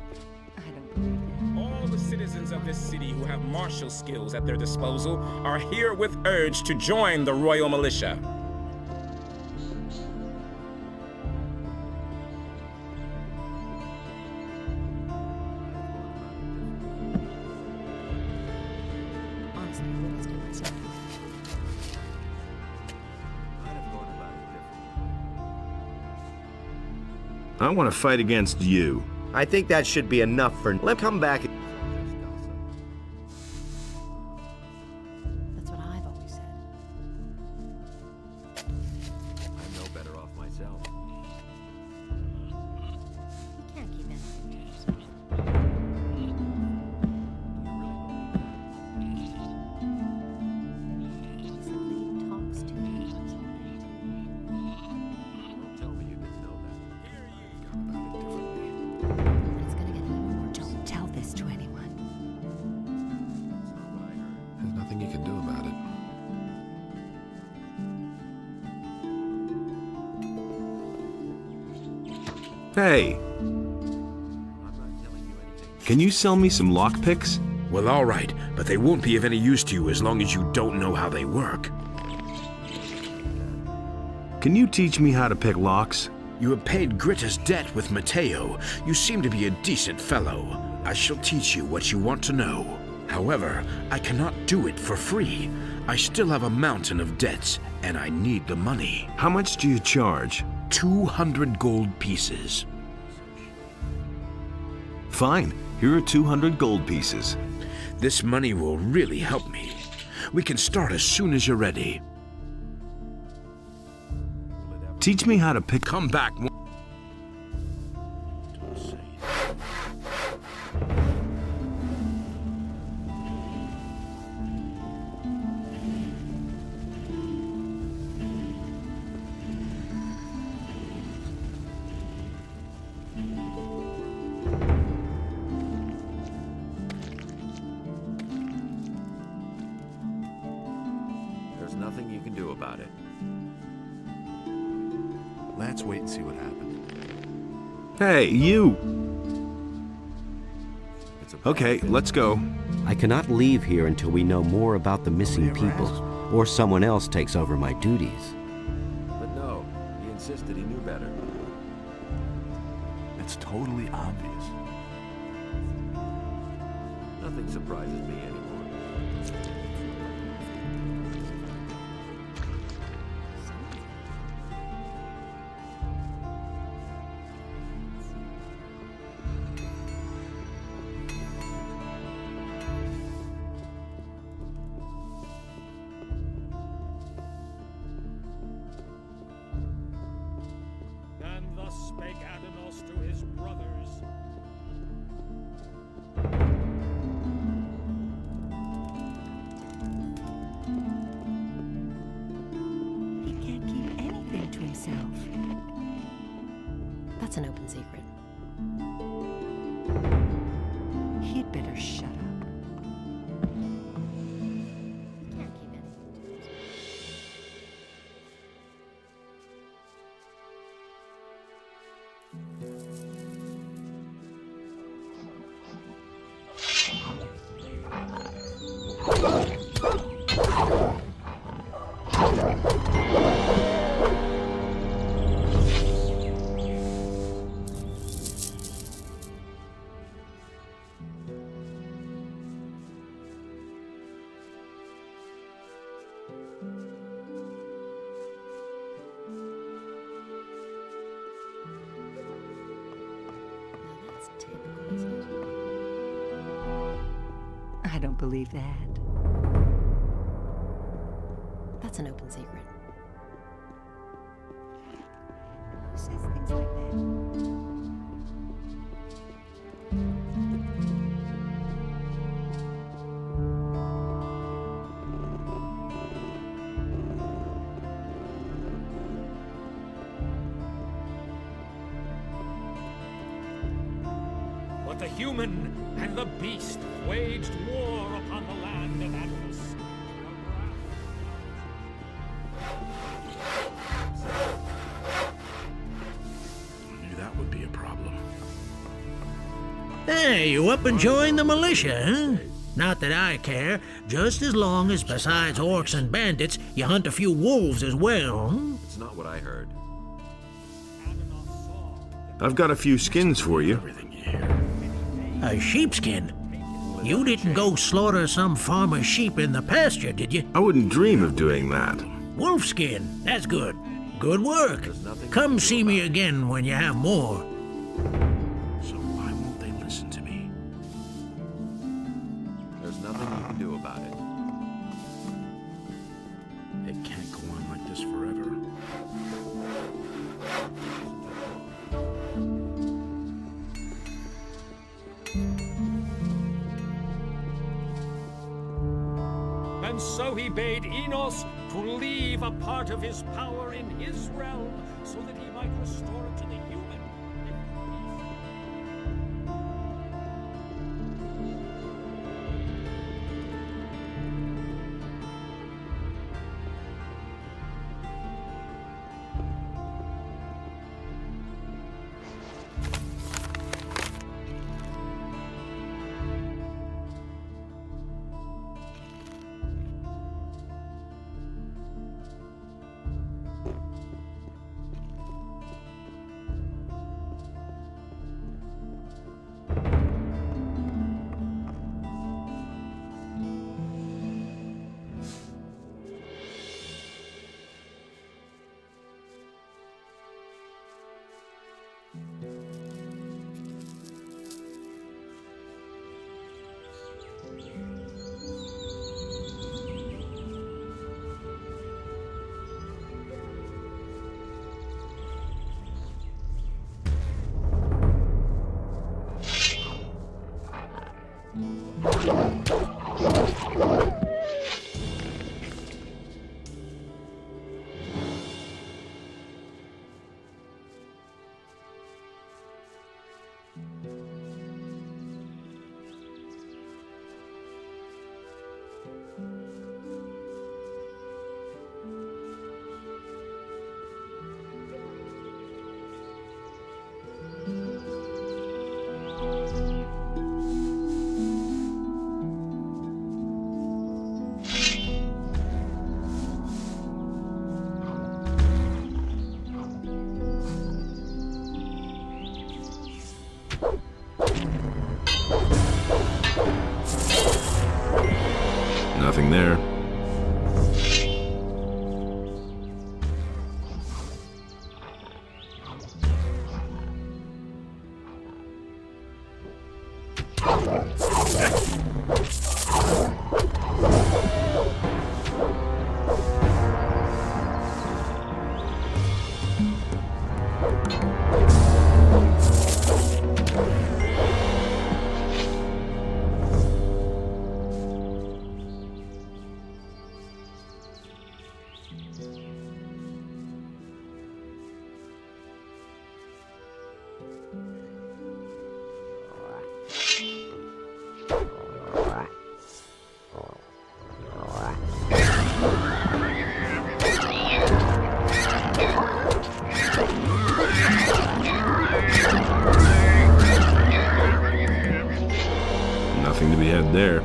I don't believe that. All the citizens of this city who have martial skills at their disposal are herewith urged to join the Royal Militia. Honestly, I wouldn't do myself. I'd have gone about it differently. I want to fight against you. I think that should be enough for... Let's come back. That's what I've always said. I'm no better off myself. You can't keep anything to yourself. Hey! Can you sell me some lockpicks? Well, all right, but they won't be of any use to you as long as you don't know how they work. Can you teach me how to pick locks? You have paid Gritta's debt with Mateo. You seem to be a decent fellow. I shall teach you what you want to know. However, I cannot do it for free. I still have a mountain of debts, and I need the money. How much do you charge? 200 gold pieces. Fine. Here are 200 gold pieces. This money will really help me. We can start as soon as you're ready. Teach me how to pick... Come back. There's nothing you can do about it. Let's wait and see what happens. Hey, you! Okay, let's go. I cannot leave here until we know more about the missing people, or someone else takes over my duties. But no, he insisted he knew better. It's totally obvious. Nothing surprises me anymore. And thus spake Adanos to his brothers. He can't keep anything to himself. That's an open secret. He'd better shut up. Can't keep anything to himself. That's typical, isn't it? I don't believe that. That's an open secret. Who says things like that? But the human and the beast waged war upon the land of Adanos. I knew that would be a problem. Hey, you up and joined the militia, huh? Not that I care, just as long as besides orcs and bandits, you hunt a few wolves as well, huh? It's not what I heard. I've got a few skins for you. A sheepskin? You didn't go slaughter some farmer's sheep in the pasture, did you? I wouldn't dream of doing that. Wolfskin, that's good. Good work. Come see me again when you have more. So why won't they listen to me? There's nothing you can do about it. It can't go on like this forever. And so he bade Enos to leave a part of his power in his realm, so that he might restore it to the human. Nothing there. Nothing to be had there.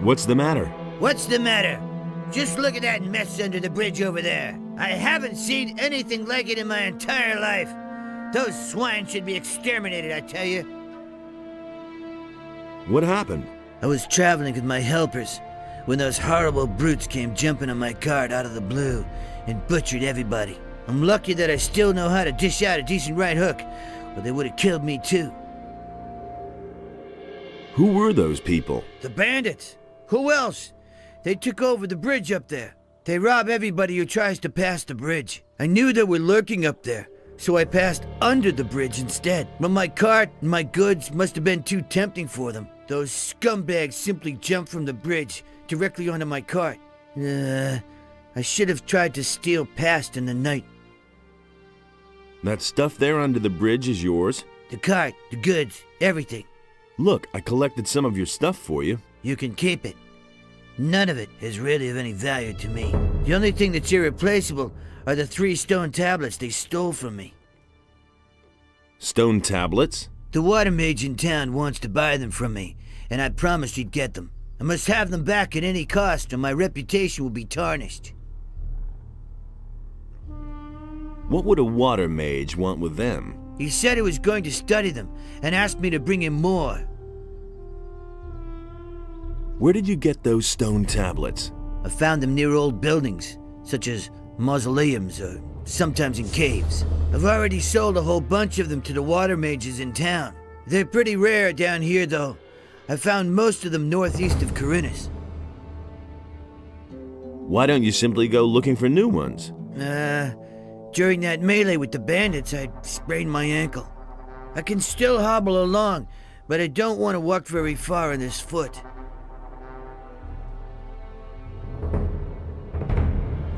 What's the matter? What's the matter? Just look at that mess under the bridge over there. I haven't seen anything like it in my entire life. Those swine should be exterminated, I tell you. What happened? I was traveling with my helpers when those horrible brutes came jumping on my cart out of the blue and butchered everybody. I'm lucky that I still know how to dish out a decent right hook, or they would have killed me too. Who were those people? The bandits. Who else? They took over the bridge up there. They rob everybody who tries to pass the bridge. I knew they were lurking up there, so I passed under the bridge instead. But my cart and my goods must have been too tempting for them. Those scumbags simply jumped from the bridge directly onto my cart. I should have tried to steal past in the night. That stuff there under the bridge is yours? The cart, the goods, everything. Look, I collected some of your stuff for you. You can keep it. None of it is really of any value to me. The only thing that's irreplaceable are the 3 stone tablets they stole from me. Stone tablets? The water mage in town wants to buy them from me, and I promised he'd get them. I must have them back at any cost, or my reputation will be tarnished. What would a water mage want with them? He said he was going to study them, and asked me to bring him more. Where did you get those stone tablets? I found them near old buildings, such as mausoleums or sometimes in caves. I've already sold a whole bunch of them to the water mages in town. They're pretty rare down here, though. I found most of them northeast of Corinus. Why don't you simply go looking for new ones? During that melee with the bandits, I sprained my ankle. I can still hobble along, but I don't want to walk very far on this foot.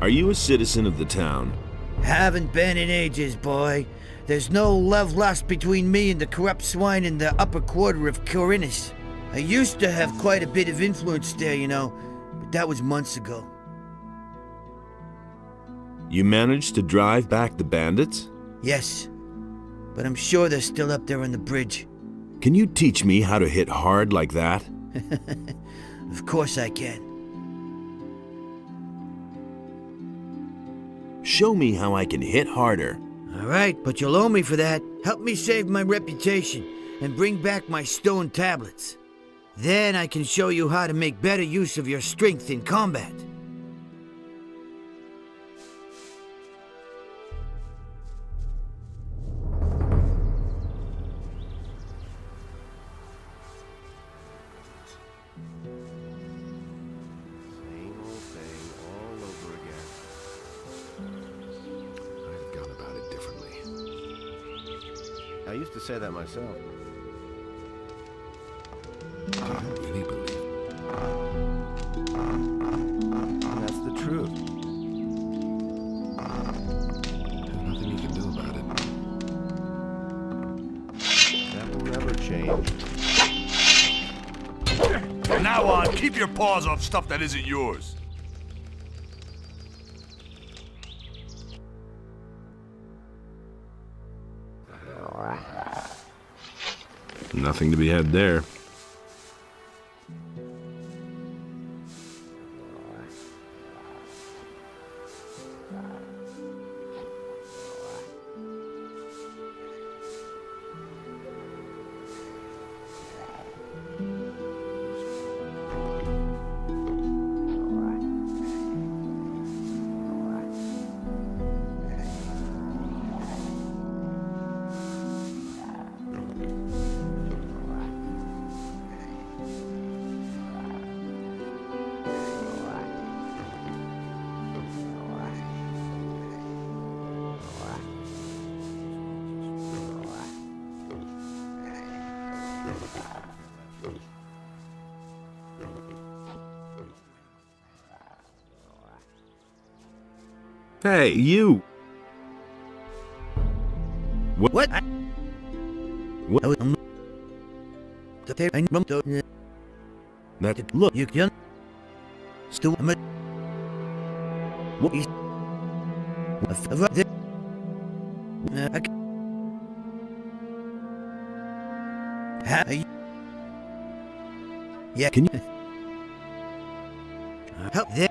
Are you a citizen of the town? Haven't been in ages, boy. There's no love lost between me and the corrupt swine in the upper quarter of Corinus. I used to have quite a bit of influence there, you know, but that was months ago. You managed to drive back the bandits? Yes, but I'm sure they're still up there on the bridge. Can you teach me how to hit hard like that? Of course I can. Show me how I can hit harder. All right, but you'll owe me for that. Help me save my reputation and bring back my stone tablets. Then I can show you how to make better use of your strength in combat. Same old thing all over again. I've gone about it differently. I used to say that myself. Do you really believe? That's the truth. There's nothing you can do about it. That will never change. From now on, keep your paws off stuff that isn't yours. Nothing to be had there. Hey, you! What? What? That look. You can still What? Yeah. Can you help there?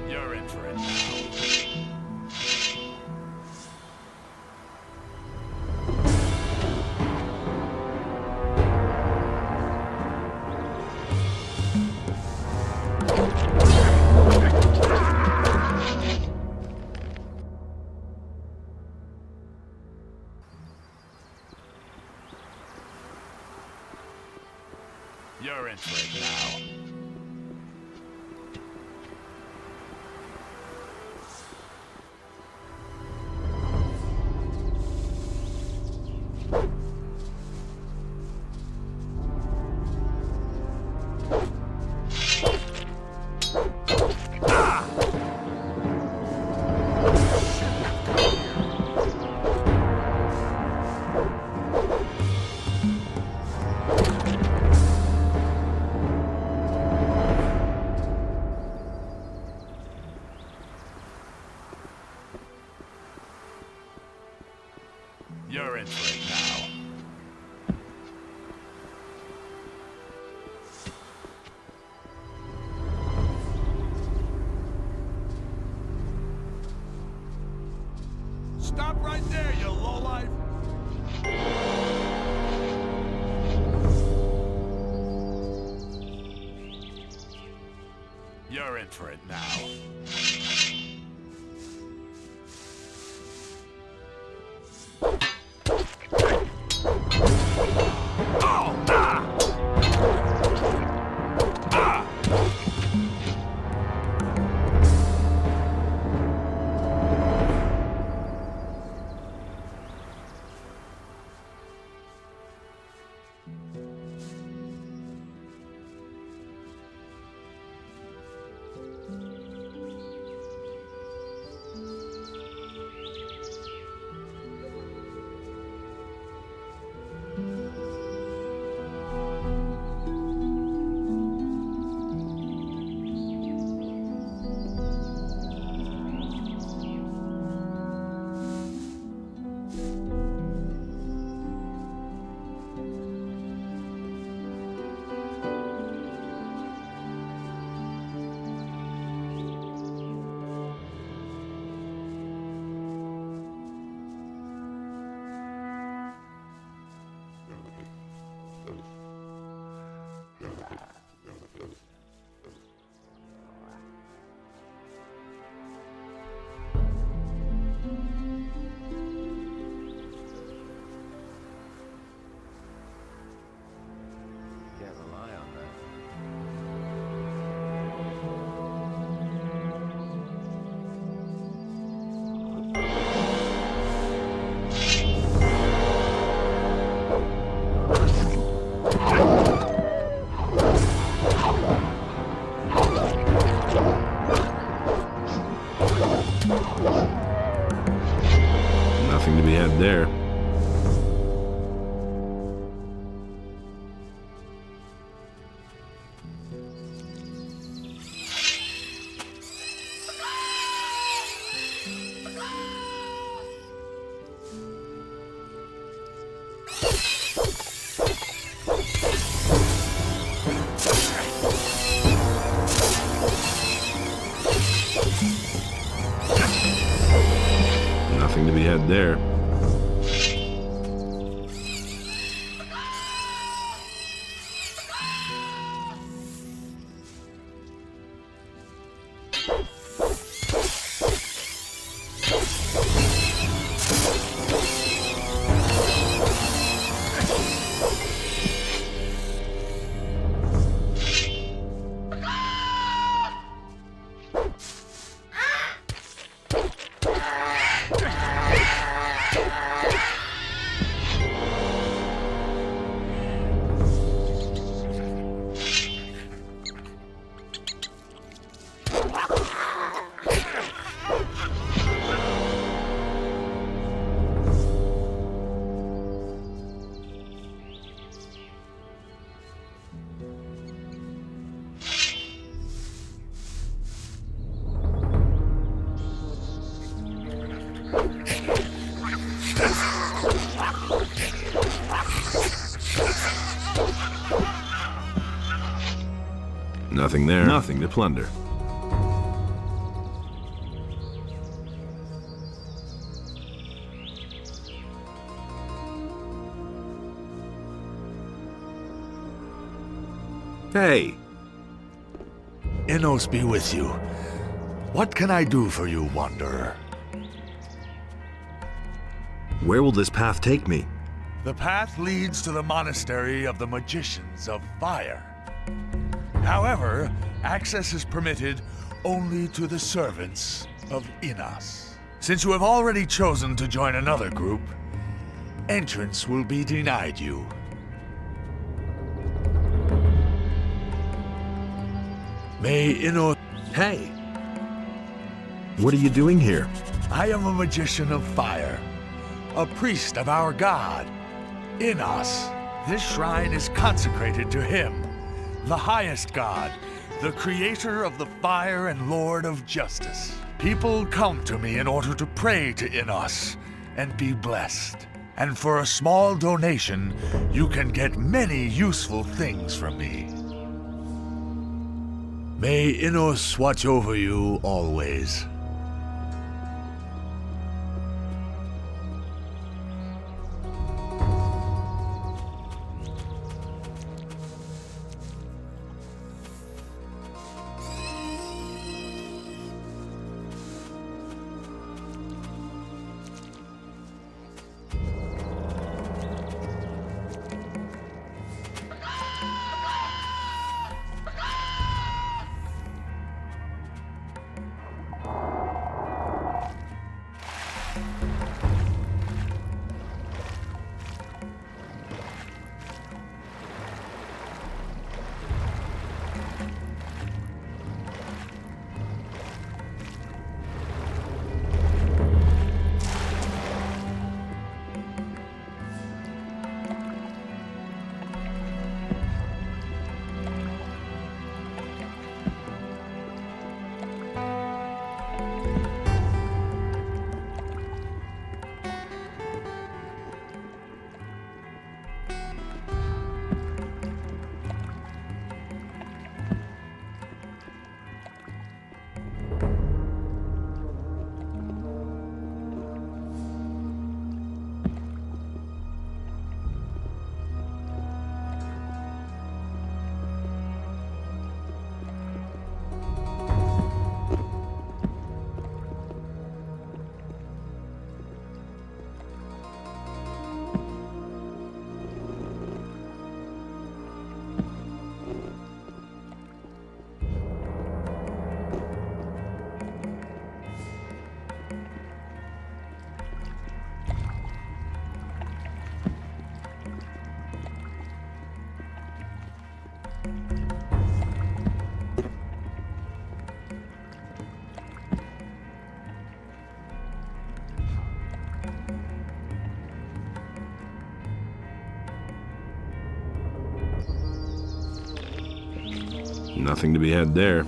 You're in for it. You're in for it now. You're in for it now. Stop right there, you lowlife! You're in for it now. Can't rely on that. Nothing to be had there. Nothing to be had there. Nothing there. Nothing to plunder. Hey! Innos be with you. What can I do for you, Wanderer? Where will this path take me? The path leads to the monastery of the Magicians of Fire. However, access is permitted only to the servants of Innos. Since you have already chosen to join another group, entrance will be denied you. May Innos... Hey! What are you doing here? I am a magician of fire, a priest of our god, Innos. This shrine is consecrated to him, the highest god, the creator of the fire and lord of justice. People come to me in order to pray to Innos and be blessed. And for a small donation, you can get many useful things from me. May Innos watch over you always. Nothing to be had there.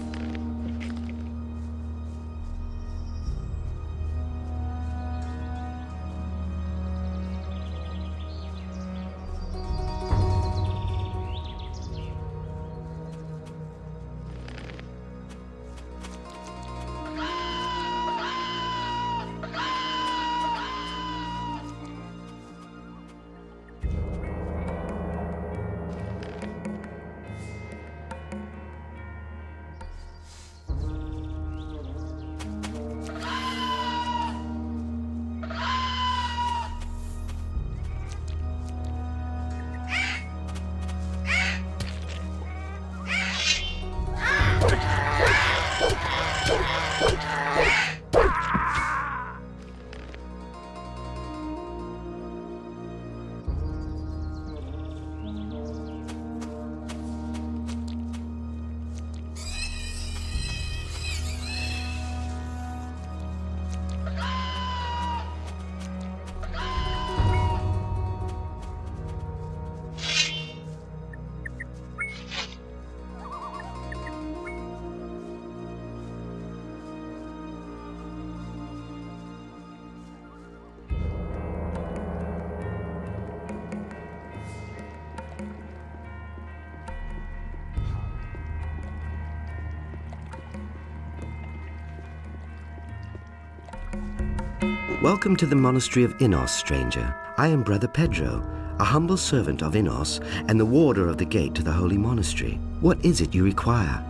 Welcome to the monastery of Innos, stranger. I am Brother Pedro, a humble servant of Innos and the warder of the gate to the holy monastery. What is it you require?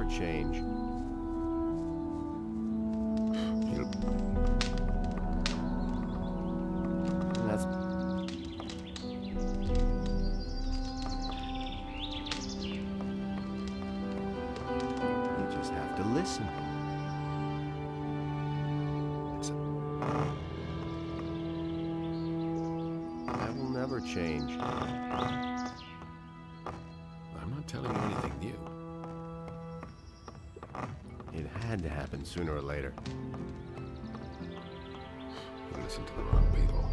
change. That's... You just have to listen. That will never change. I'm not telling you anything new. It had to happen sooner or later. You listen to the wrong people.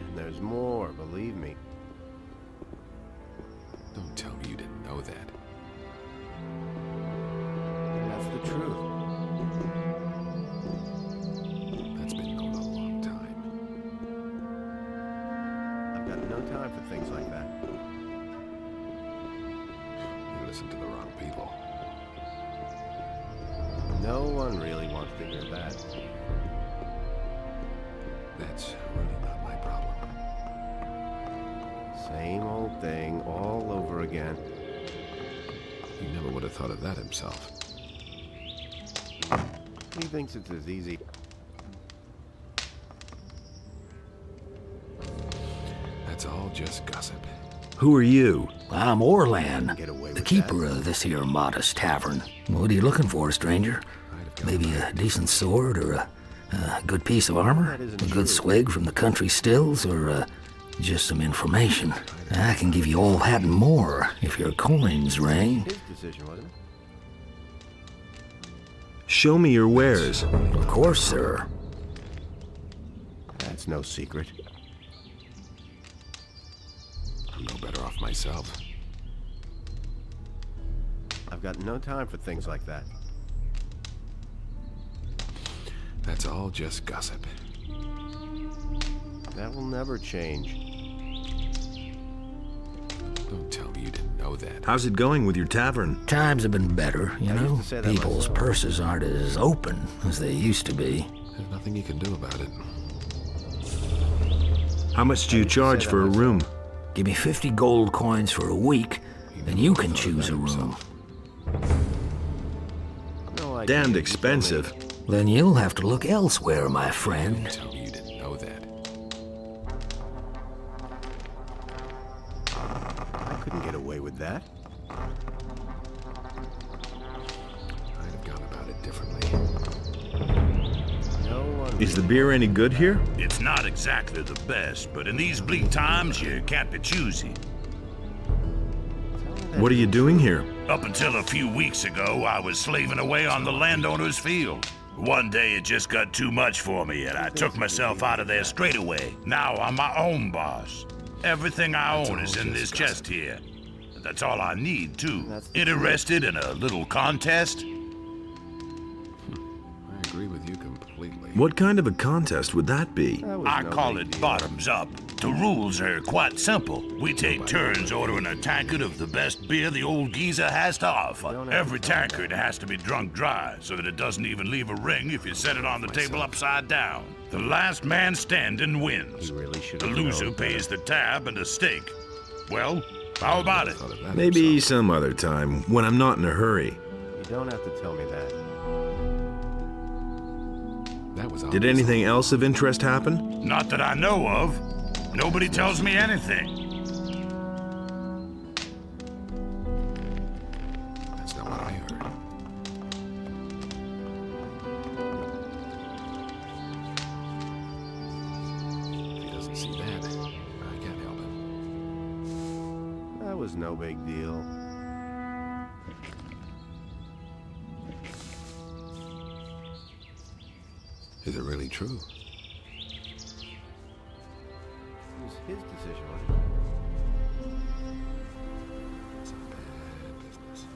And there's more, believe me. Don't tell me you didn't know that. That's the truth. That's been known a long time. I've got no time for things like that. You listen to the wrong people. No one really wants to hear that. That's really not my problem. Same old thing all over again. He never would have thought of that himself. He thinks it's as easy. That's all just gossip. Who are you? I'm Orlan, Get away the with keeper that. of this here modest tavern. What are you looking for, stranger? Maybe a decent sword or a good piece of armor? A good swig from the country stills or just some information? I can give you all that and more if your coins ring. His decision, wasn't it? Show me your wares. Of course, sir. That's no secret. I'm no better off myself. I've got no time for things like that. That's all just gossip. That will never change. Don't tell me you didn't know that. How's it going with your tavern? Times have been better, you know? to say that People's myself. purses aren't as open as they used to be. There's nothing you can do about it. How much do you charge for a room? Give me 50 gold coins for a week, and you can choose a room. No idea. Damned You expensive. told me. Then you'll have to look elsewhere, my friend. Don't tell me you didn't know that. I couldn't get away with that. I'd have gone about it differently. No one. Is the beer any good here? It's not exactly the best, but in these bleak times, you can't be choosy. What are you doing here? Up until a few weeks ago, I was slaving away on the landowner's field. One day it just got too much for me, and I took myself out of there straight away. Now I'm my own boss. Everything I own is in this chest here. That's all I need, too. Interested in a little contest? I agree with you completely. What kind of a contest would that be? I call it bottoms up. The rules are quite simple. We take turns ordering a tankard of the best beer the old geezer has to offer. Every tankard has to be drunk dry so that it doesn't even leave a ring if you set it on the table upside down. The last man standing wins. The loser pays the tab and a steak. Well, how about it? Maybe some other time, when I'm not in a hurry. You don't have to tell me that. That was Did anything else of interest happen? Not that I know of. Nobody tells me anything. That's not what I heard. If he doesn't see that, I can't help him. That was no big deal. Is it really true? It was his decision, wasn't it? It's a bad business.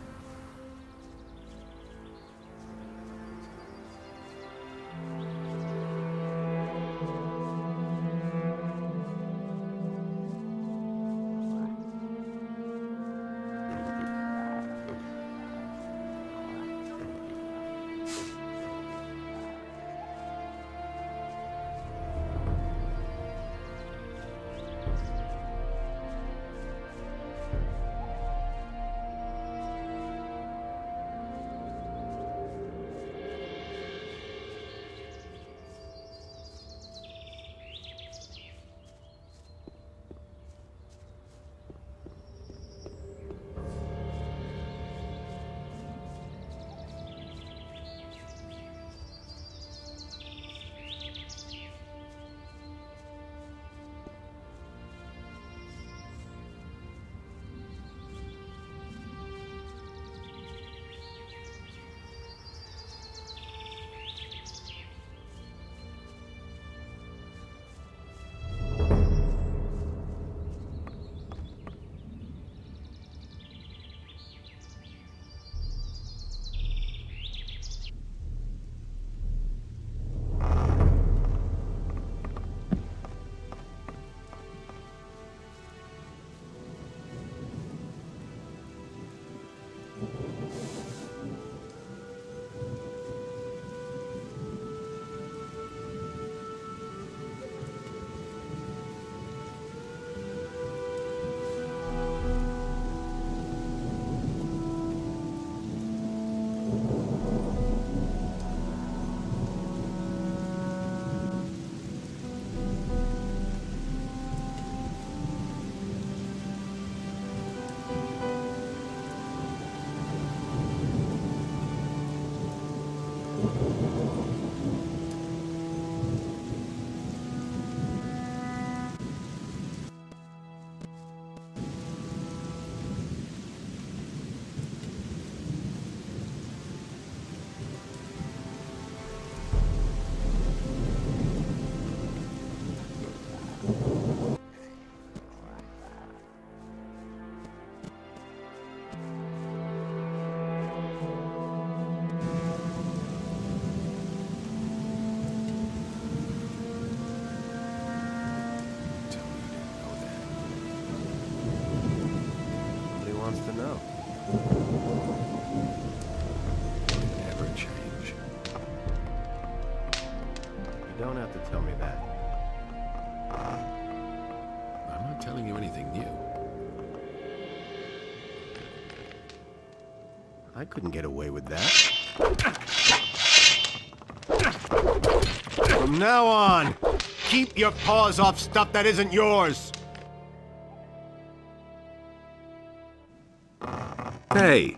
to know? Will it ever change? You don't have to tell me that. I'm not telling you anything new. I couldn't get away with that. From now on, keep your paws off stuff that isn't yours. Hey!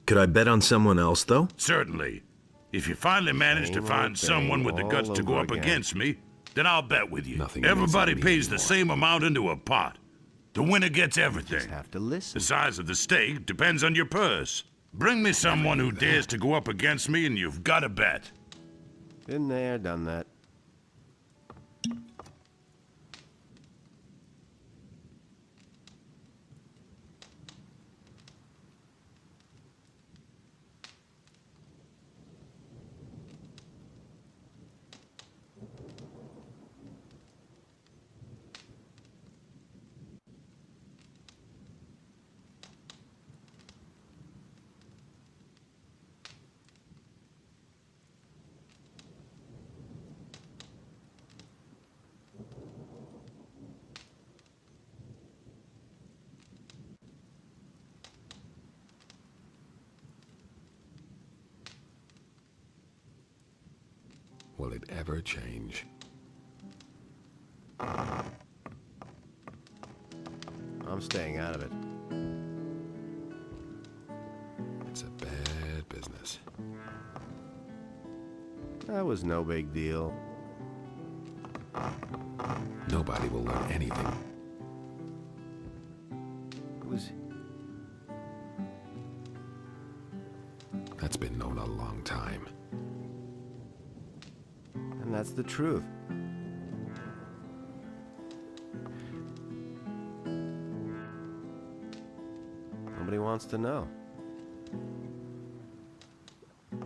Could I bet on someone else, though? Certainly. If you finally manage to find someone with the guts to go up against me, then I'll bet with you. Everybody pays the same amount into a pot. The winner gets everything. You just have to listen. The size of the stake depends on your purse. Bring me someone who dares to go up against me and you've got a bet. Been there, done that. Will it ever change? I'm staying out of it. It's a bad business. That was no big deal. Nobody will learn anything. It was... That's been known a long time. And that's the truth. Nobody wants to know.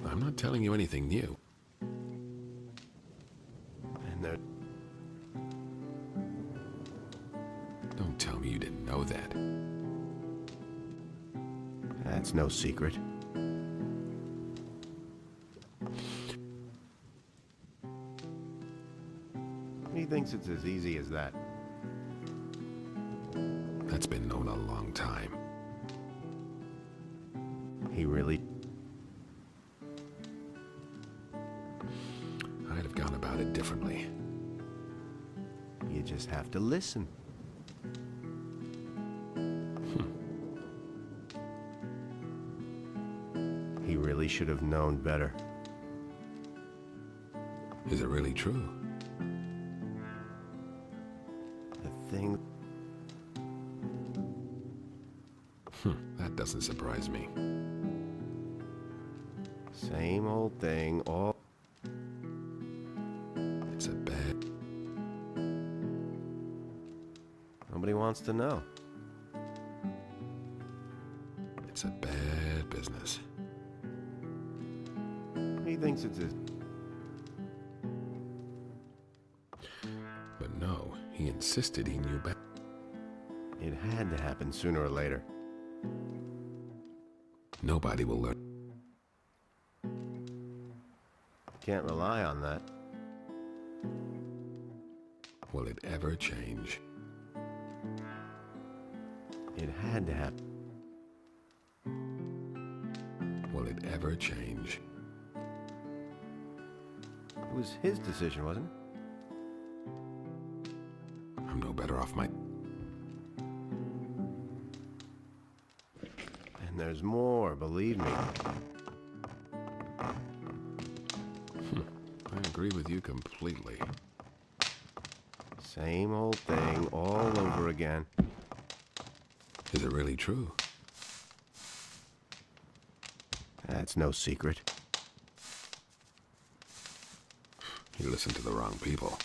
I'm not telling you anything new. And they're... Don't tell me you didn't know that. That's no secret. He thinks it's as easy as that. That's been known a long time. He really... I'd have gone about it differently. You just have to listen. He really should have known better. Is it really true? The thing... That doesn't surprise me. Same old thing, all... It's a bad... Nobody wants to know. It's a bad business. He thinks it's as... But no, he insisted he knew better. It had to happen sooner or later. Nobody will learn. Can't rely on that. Will it ever change? It had to happen. Will it ever change? It was his decision, wasn't it? I'm no better off my... And there's more, believe me. I agree with you completely. Same old thing all over again. Is it really true? That's no secret. You listened to the wrong people.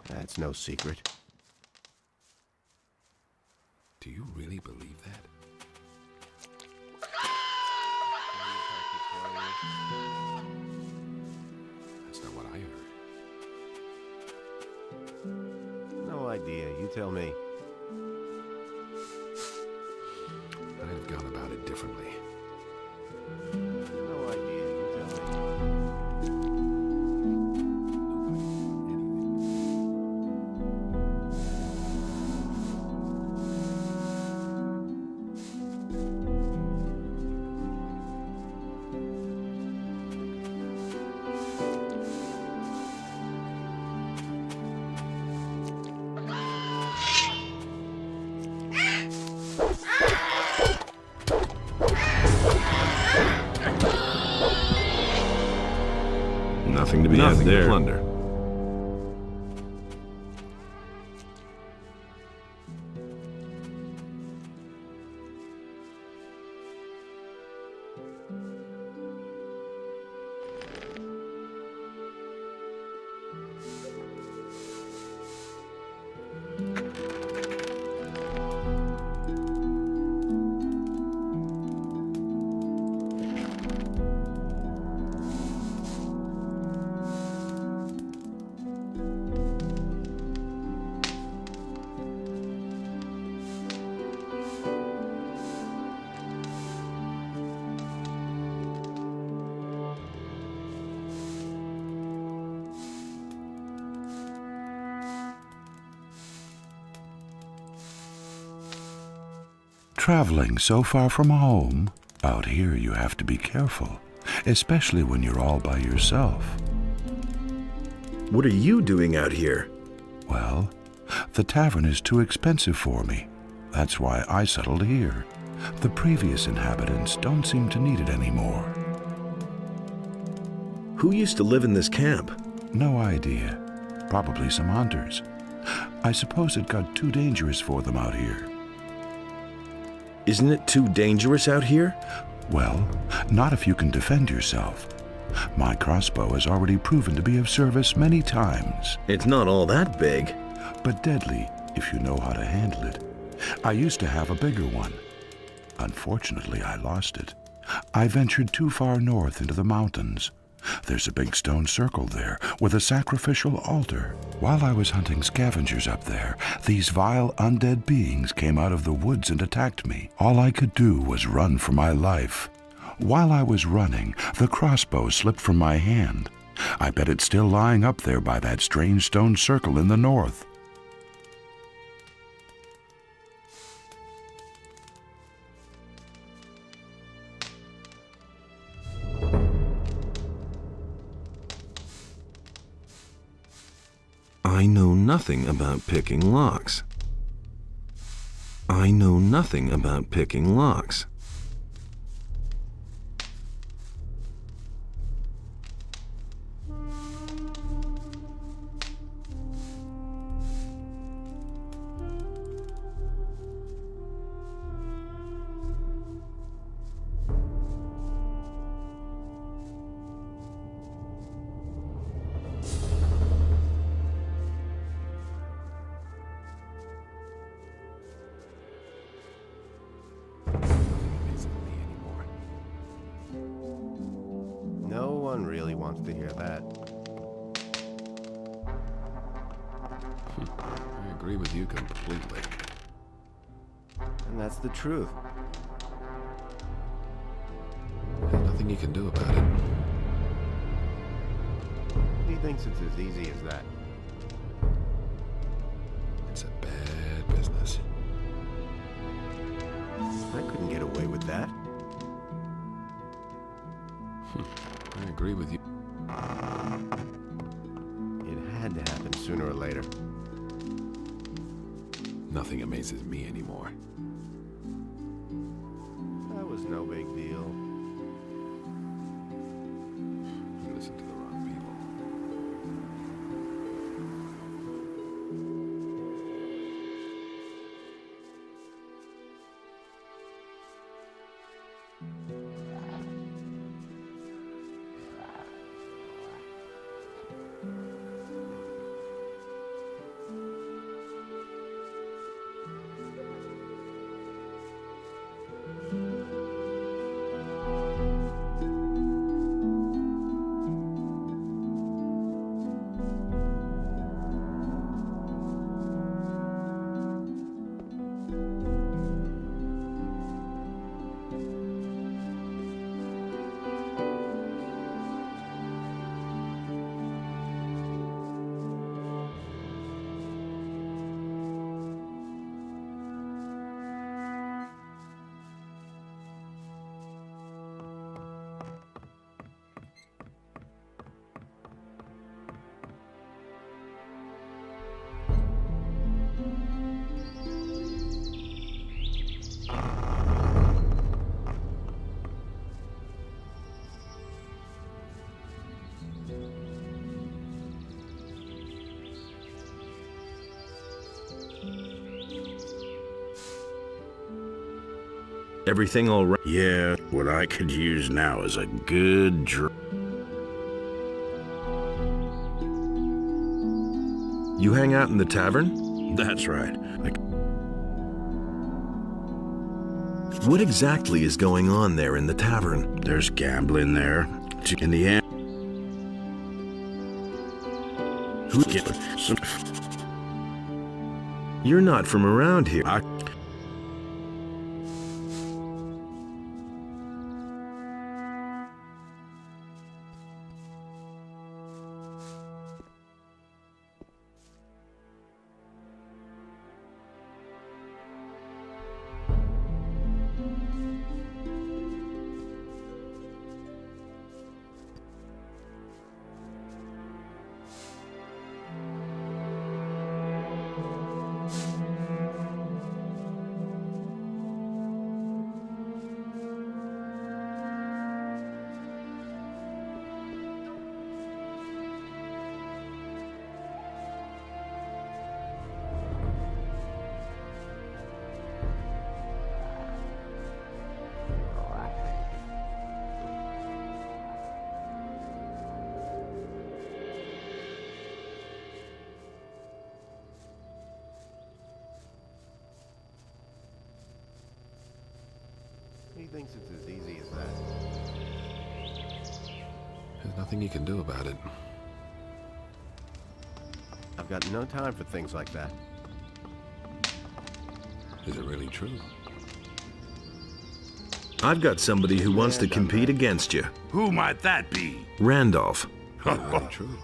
That's no secret. Do you really believe that? That's not what I heard. No idea. idea. You tell me. I'd have gone about it differently. No idea. You tell me. Nothing to be had there. Plunder. Traveling so far from home, out here you have to be careful, especially when you're all by yourself. What are you doing out here? Well, the tavern is too expensive for me. That's why I settled here. The previous inhabitants don't seem to need it anymore. Who used to live in this camp? No idea. Probably some hunters. I suppose it got too dangerous for them out here. Isn't it too dangerous out here? Well, not if you can defend yourself. My crossbow has already proven to be of service many times. It's not all that big. But deadly, if you know how to handle it. I used to have a bigger one. Unfortunately, I lost it. I ventured too far north into the mountains. There's a big stone circle there with a sacrificial altar. While I was hunting scavengers up there, these vile undead beings came out of the woods and attacked me. All I could do was run for my life. While I was running, the crossbow slipped from my hand. I bet it's still lying up there by that strange stone circle in the north. I know nothing about picking locks. I know nothing about picking locks. No one really wants to hear that. I agree with you completely. And that's the truth. There's nothing you can do about it. He thinks it's as easy as that. It's a bad business. I couldn't get away with that. I agree with you. It had to happen sooner or later. Nothing amazes me anymore. That was no big deal. You listen to the wrong people. Everything all right? Yeah, what I could use now is a good drink. You hang out in the tavern? That's right. What exactly is going on there in the tavern? There's gambling there. In the end, who get some? You're not from around here. He thinks it's as easy as that. There's nothing you can do about it. I've got no time for things like that. Is it really true? I've got somebody who wants to compete against you. Who might that be? Randolph.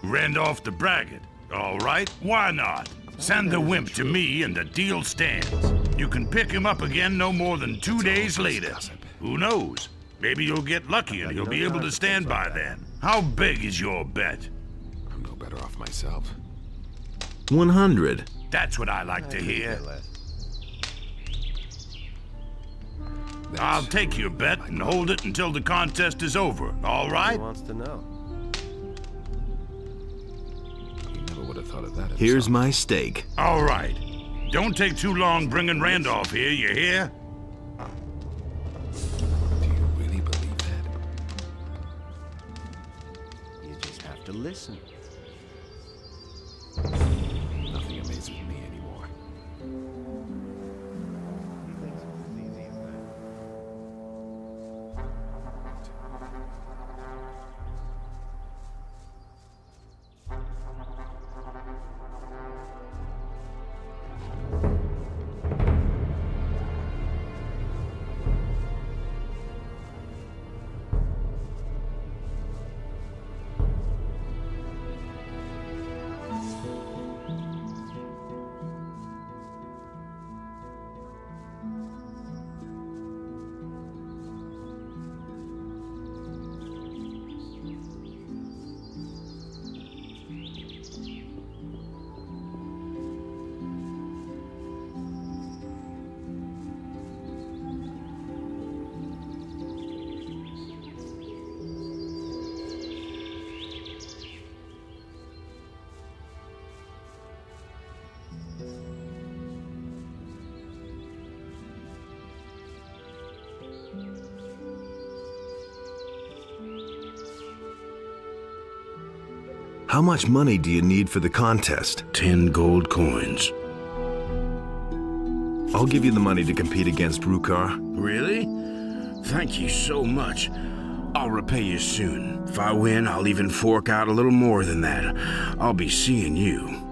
Randolph the Braggart. All right, why not? Send the wimp to me and the deal stands. You can pick him up again no more than 2 days later. Who knows? Maybe you'll get lucky and he'll be able to stand by then. How big is your bet? I'm no better off myself. 100. That's what I like to hear. I'll take your bet and hold it until the contest is over, all right? He wants to know. He never would have thought of that. Here's my stake. All right. Don't take too long bringing Randolph here, you hear? Do you really believe that? You just have to listen. Nothing amazes me anymore. He thinks it's as easy as that. How much money do you need for the contest? 10 gold coins. I'll give you the money to compete against Rukar. Really? Thank you so much. I'll repay you soon. If I win, I'll even fork out a little more than that. I'll be seeing you.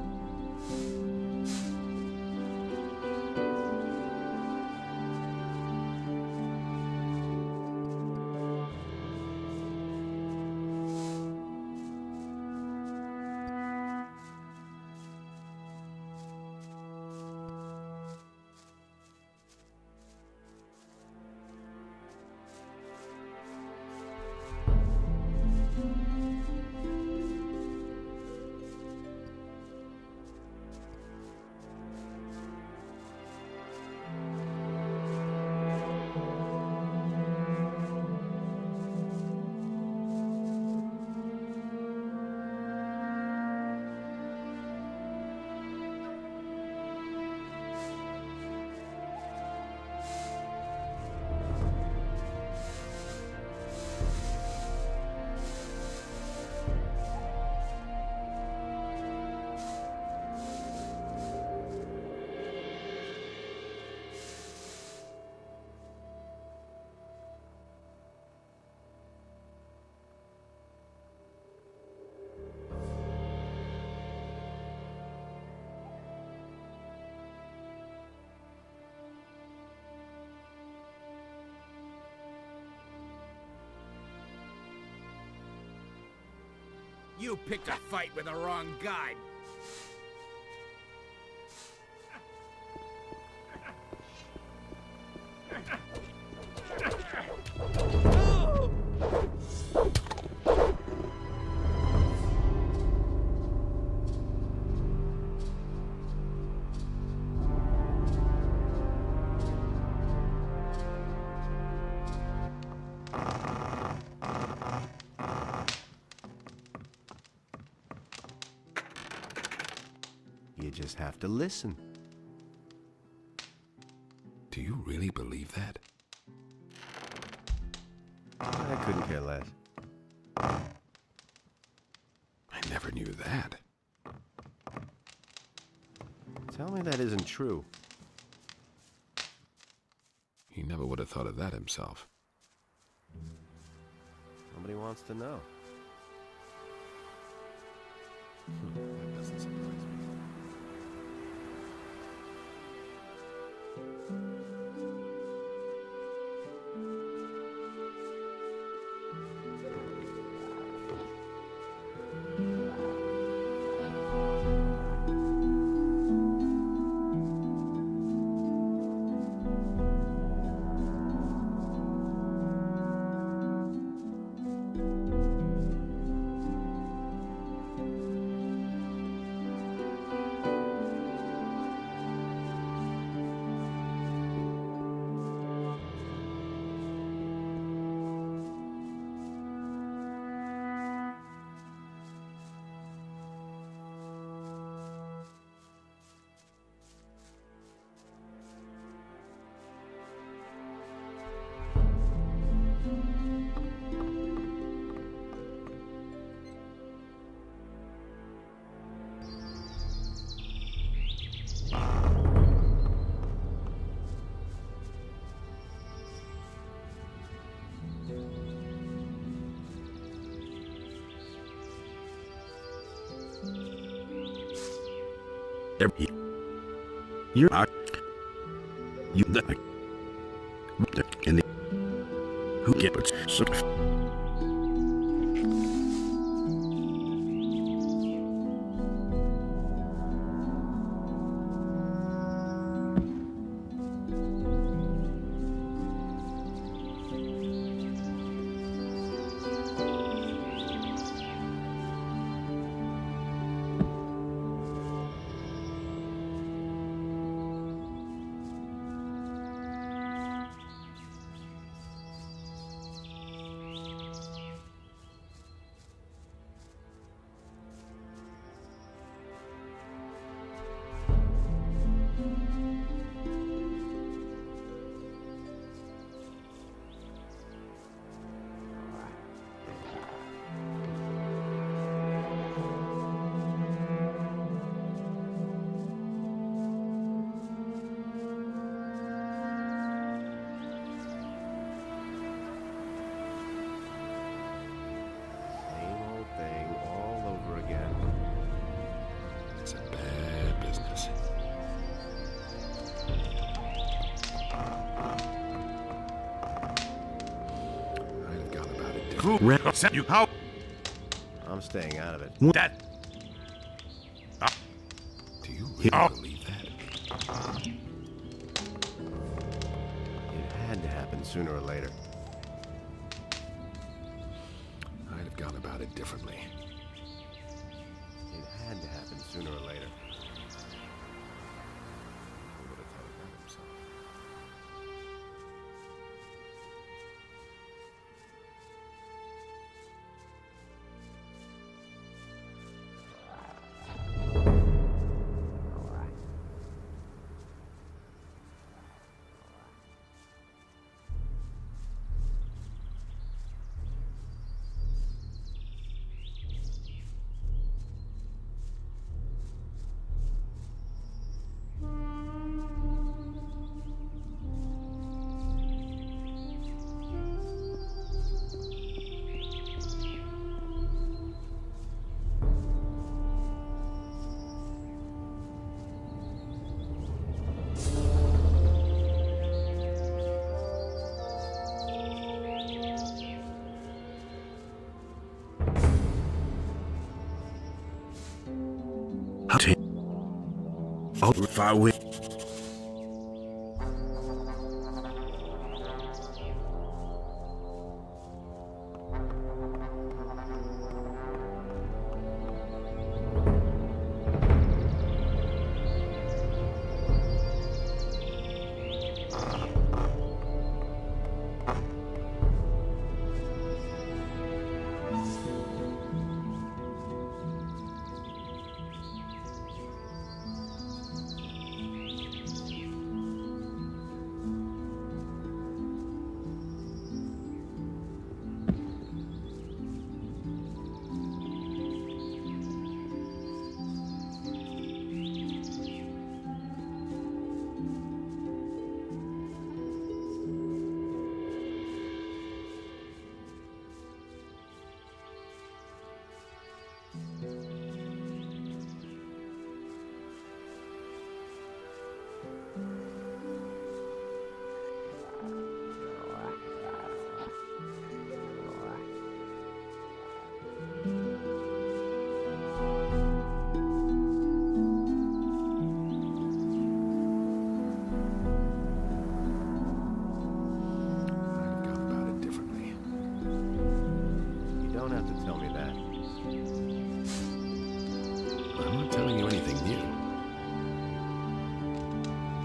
You picked a fight with the wrong guy. You just have to listen. Do you really believe that? I couldn't care less. I never knew that. Tell me that isn't true. He never would have thought of that himself. Nobody wants to know. That doesn't surprise me. You're not. You and the who gets some. I'm staying out of it. That. Do you really believe that? It had to happen sooner or later. I'd have gone about it differently. It had to happen sooner or later. He would have thought of that himself. if I win.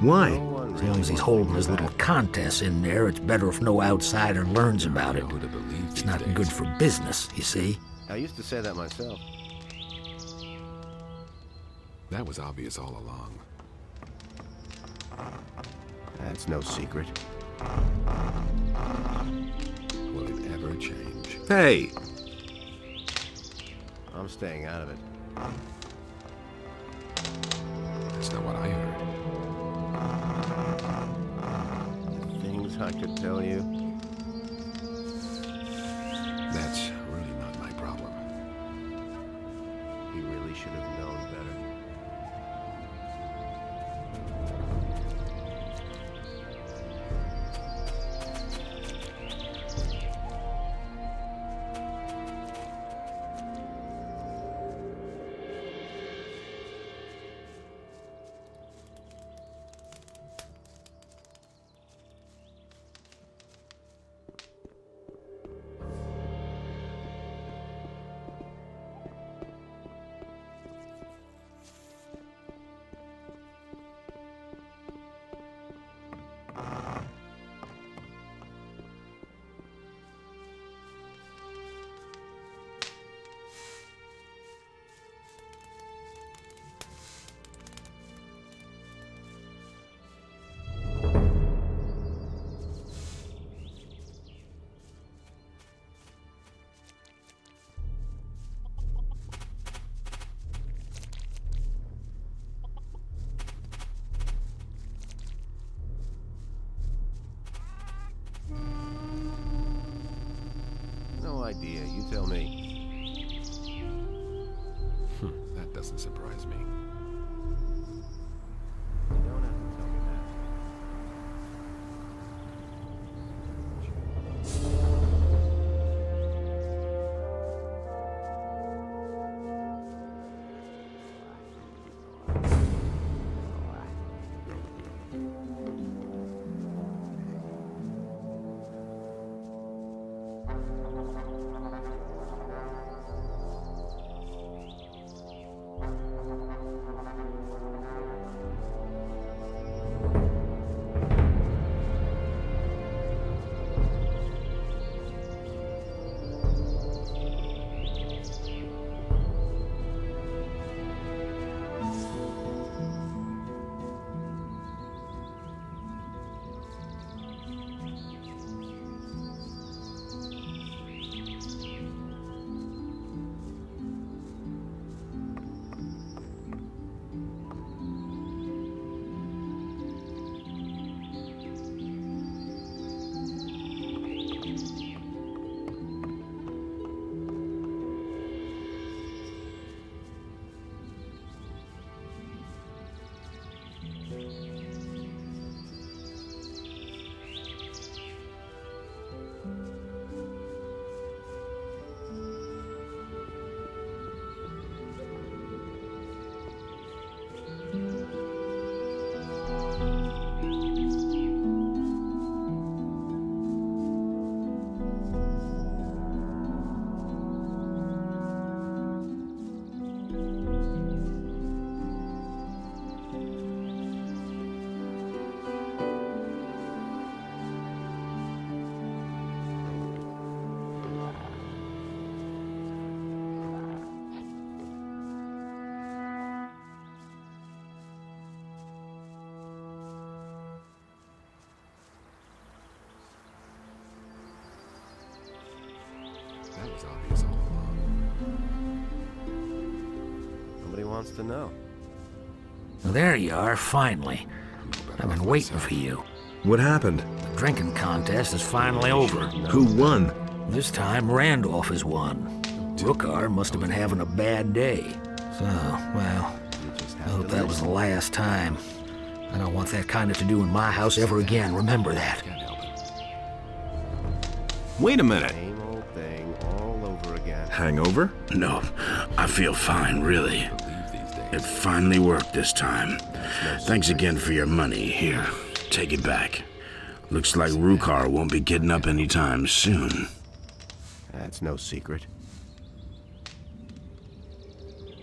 Why? As long as he's holding his little contests in there, it's better if no outsider learns about it. It's not good for business, you see. I used to say that myself. That was obvious all along. That's no secret. Will it ever change? Hey! I'm staying out of it. That's not what I heard. Things I could tell you. That's really not my problem. He really should have known better. No idea. You tell me. That doesn't surprise me. You don't have to tell me that. was obvious all along. Nobody wants to know. Well, there you are, finally. I've been waiting for you. What happened? The drinking contest is finally over. Who won? This time, Randolph has won. Rookar must have been having a bad day. So, well, I hope that was the last time. I don't want that kind of to-do in my house ever again, remember that. Wait a minute. Same old thing all over again. Hangover? No, I feel fine, really. It finally worked this time. Thanks again for your money. Here, take it back. Looks like Rookar won't be getting up anytime soon. That's no secret.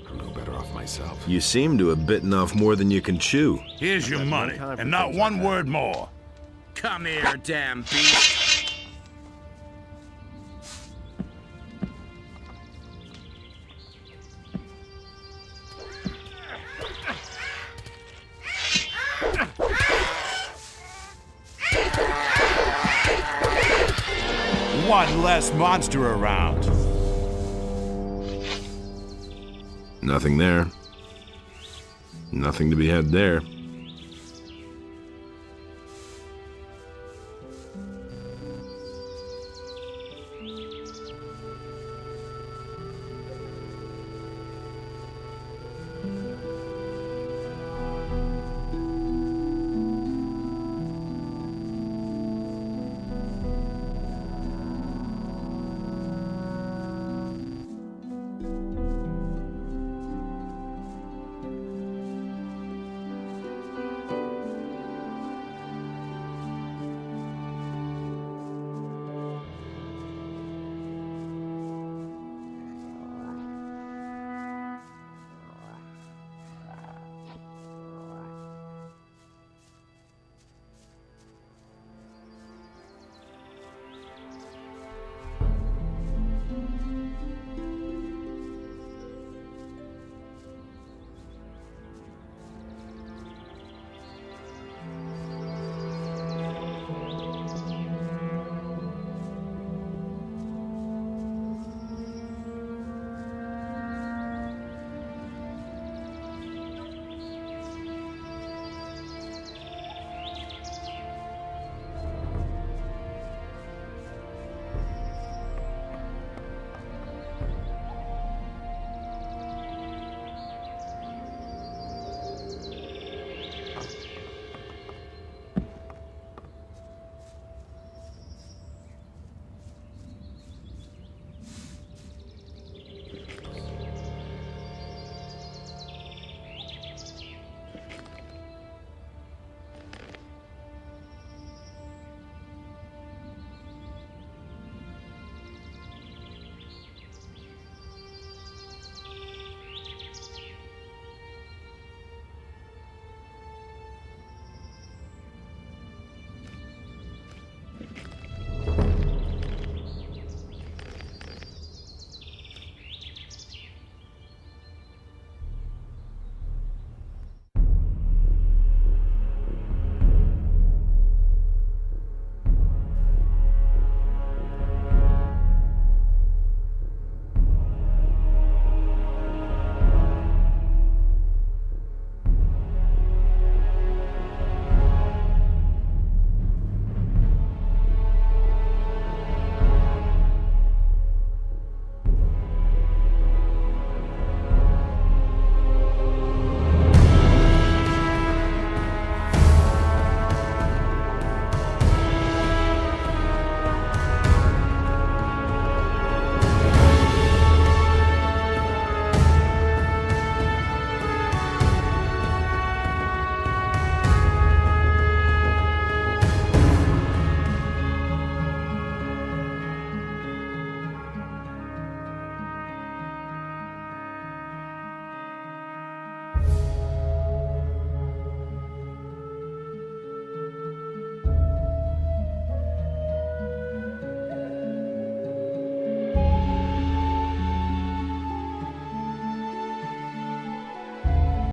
I'm no better off myself. You seem to have bitten off more than you can chew. Here's your money, and not one word more. Come here, damn beast. One less monster around. Nothing there. Nothing to be had there.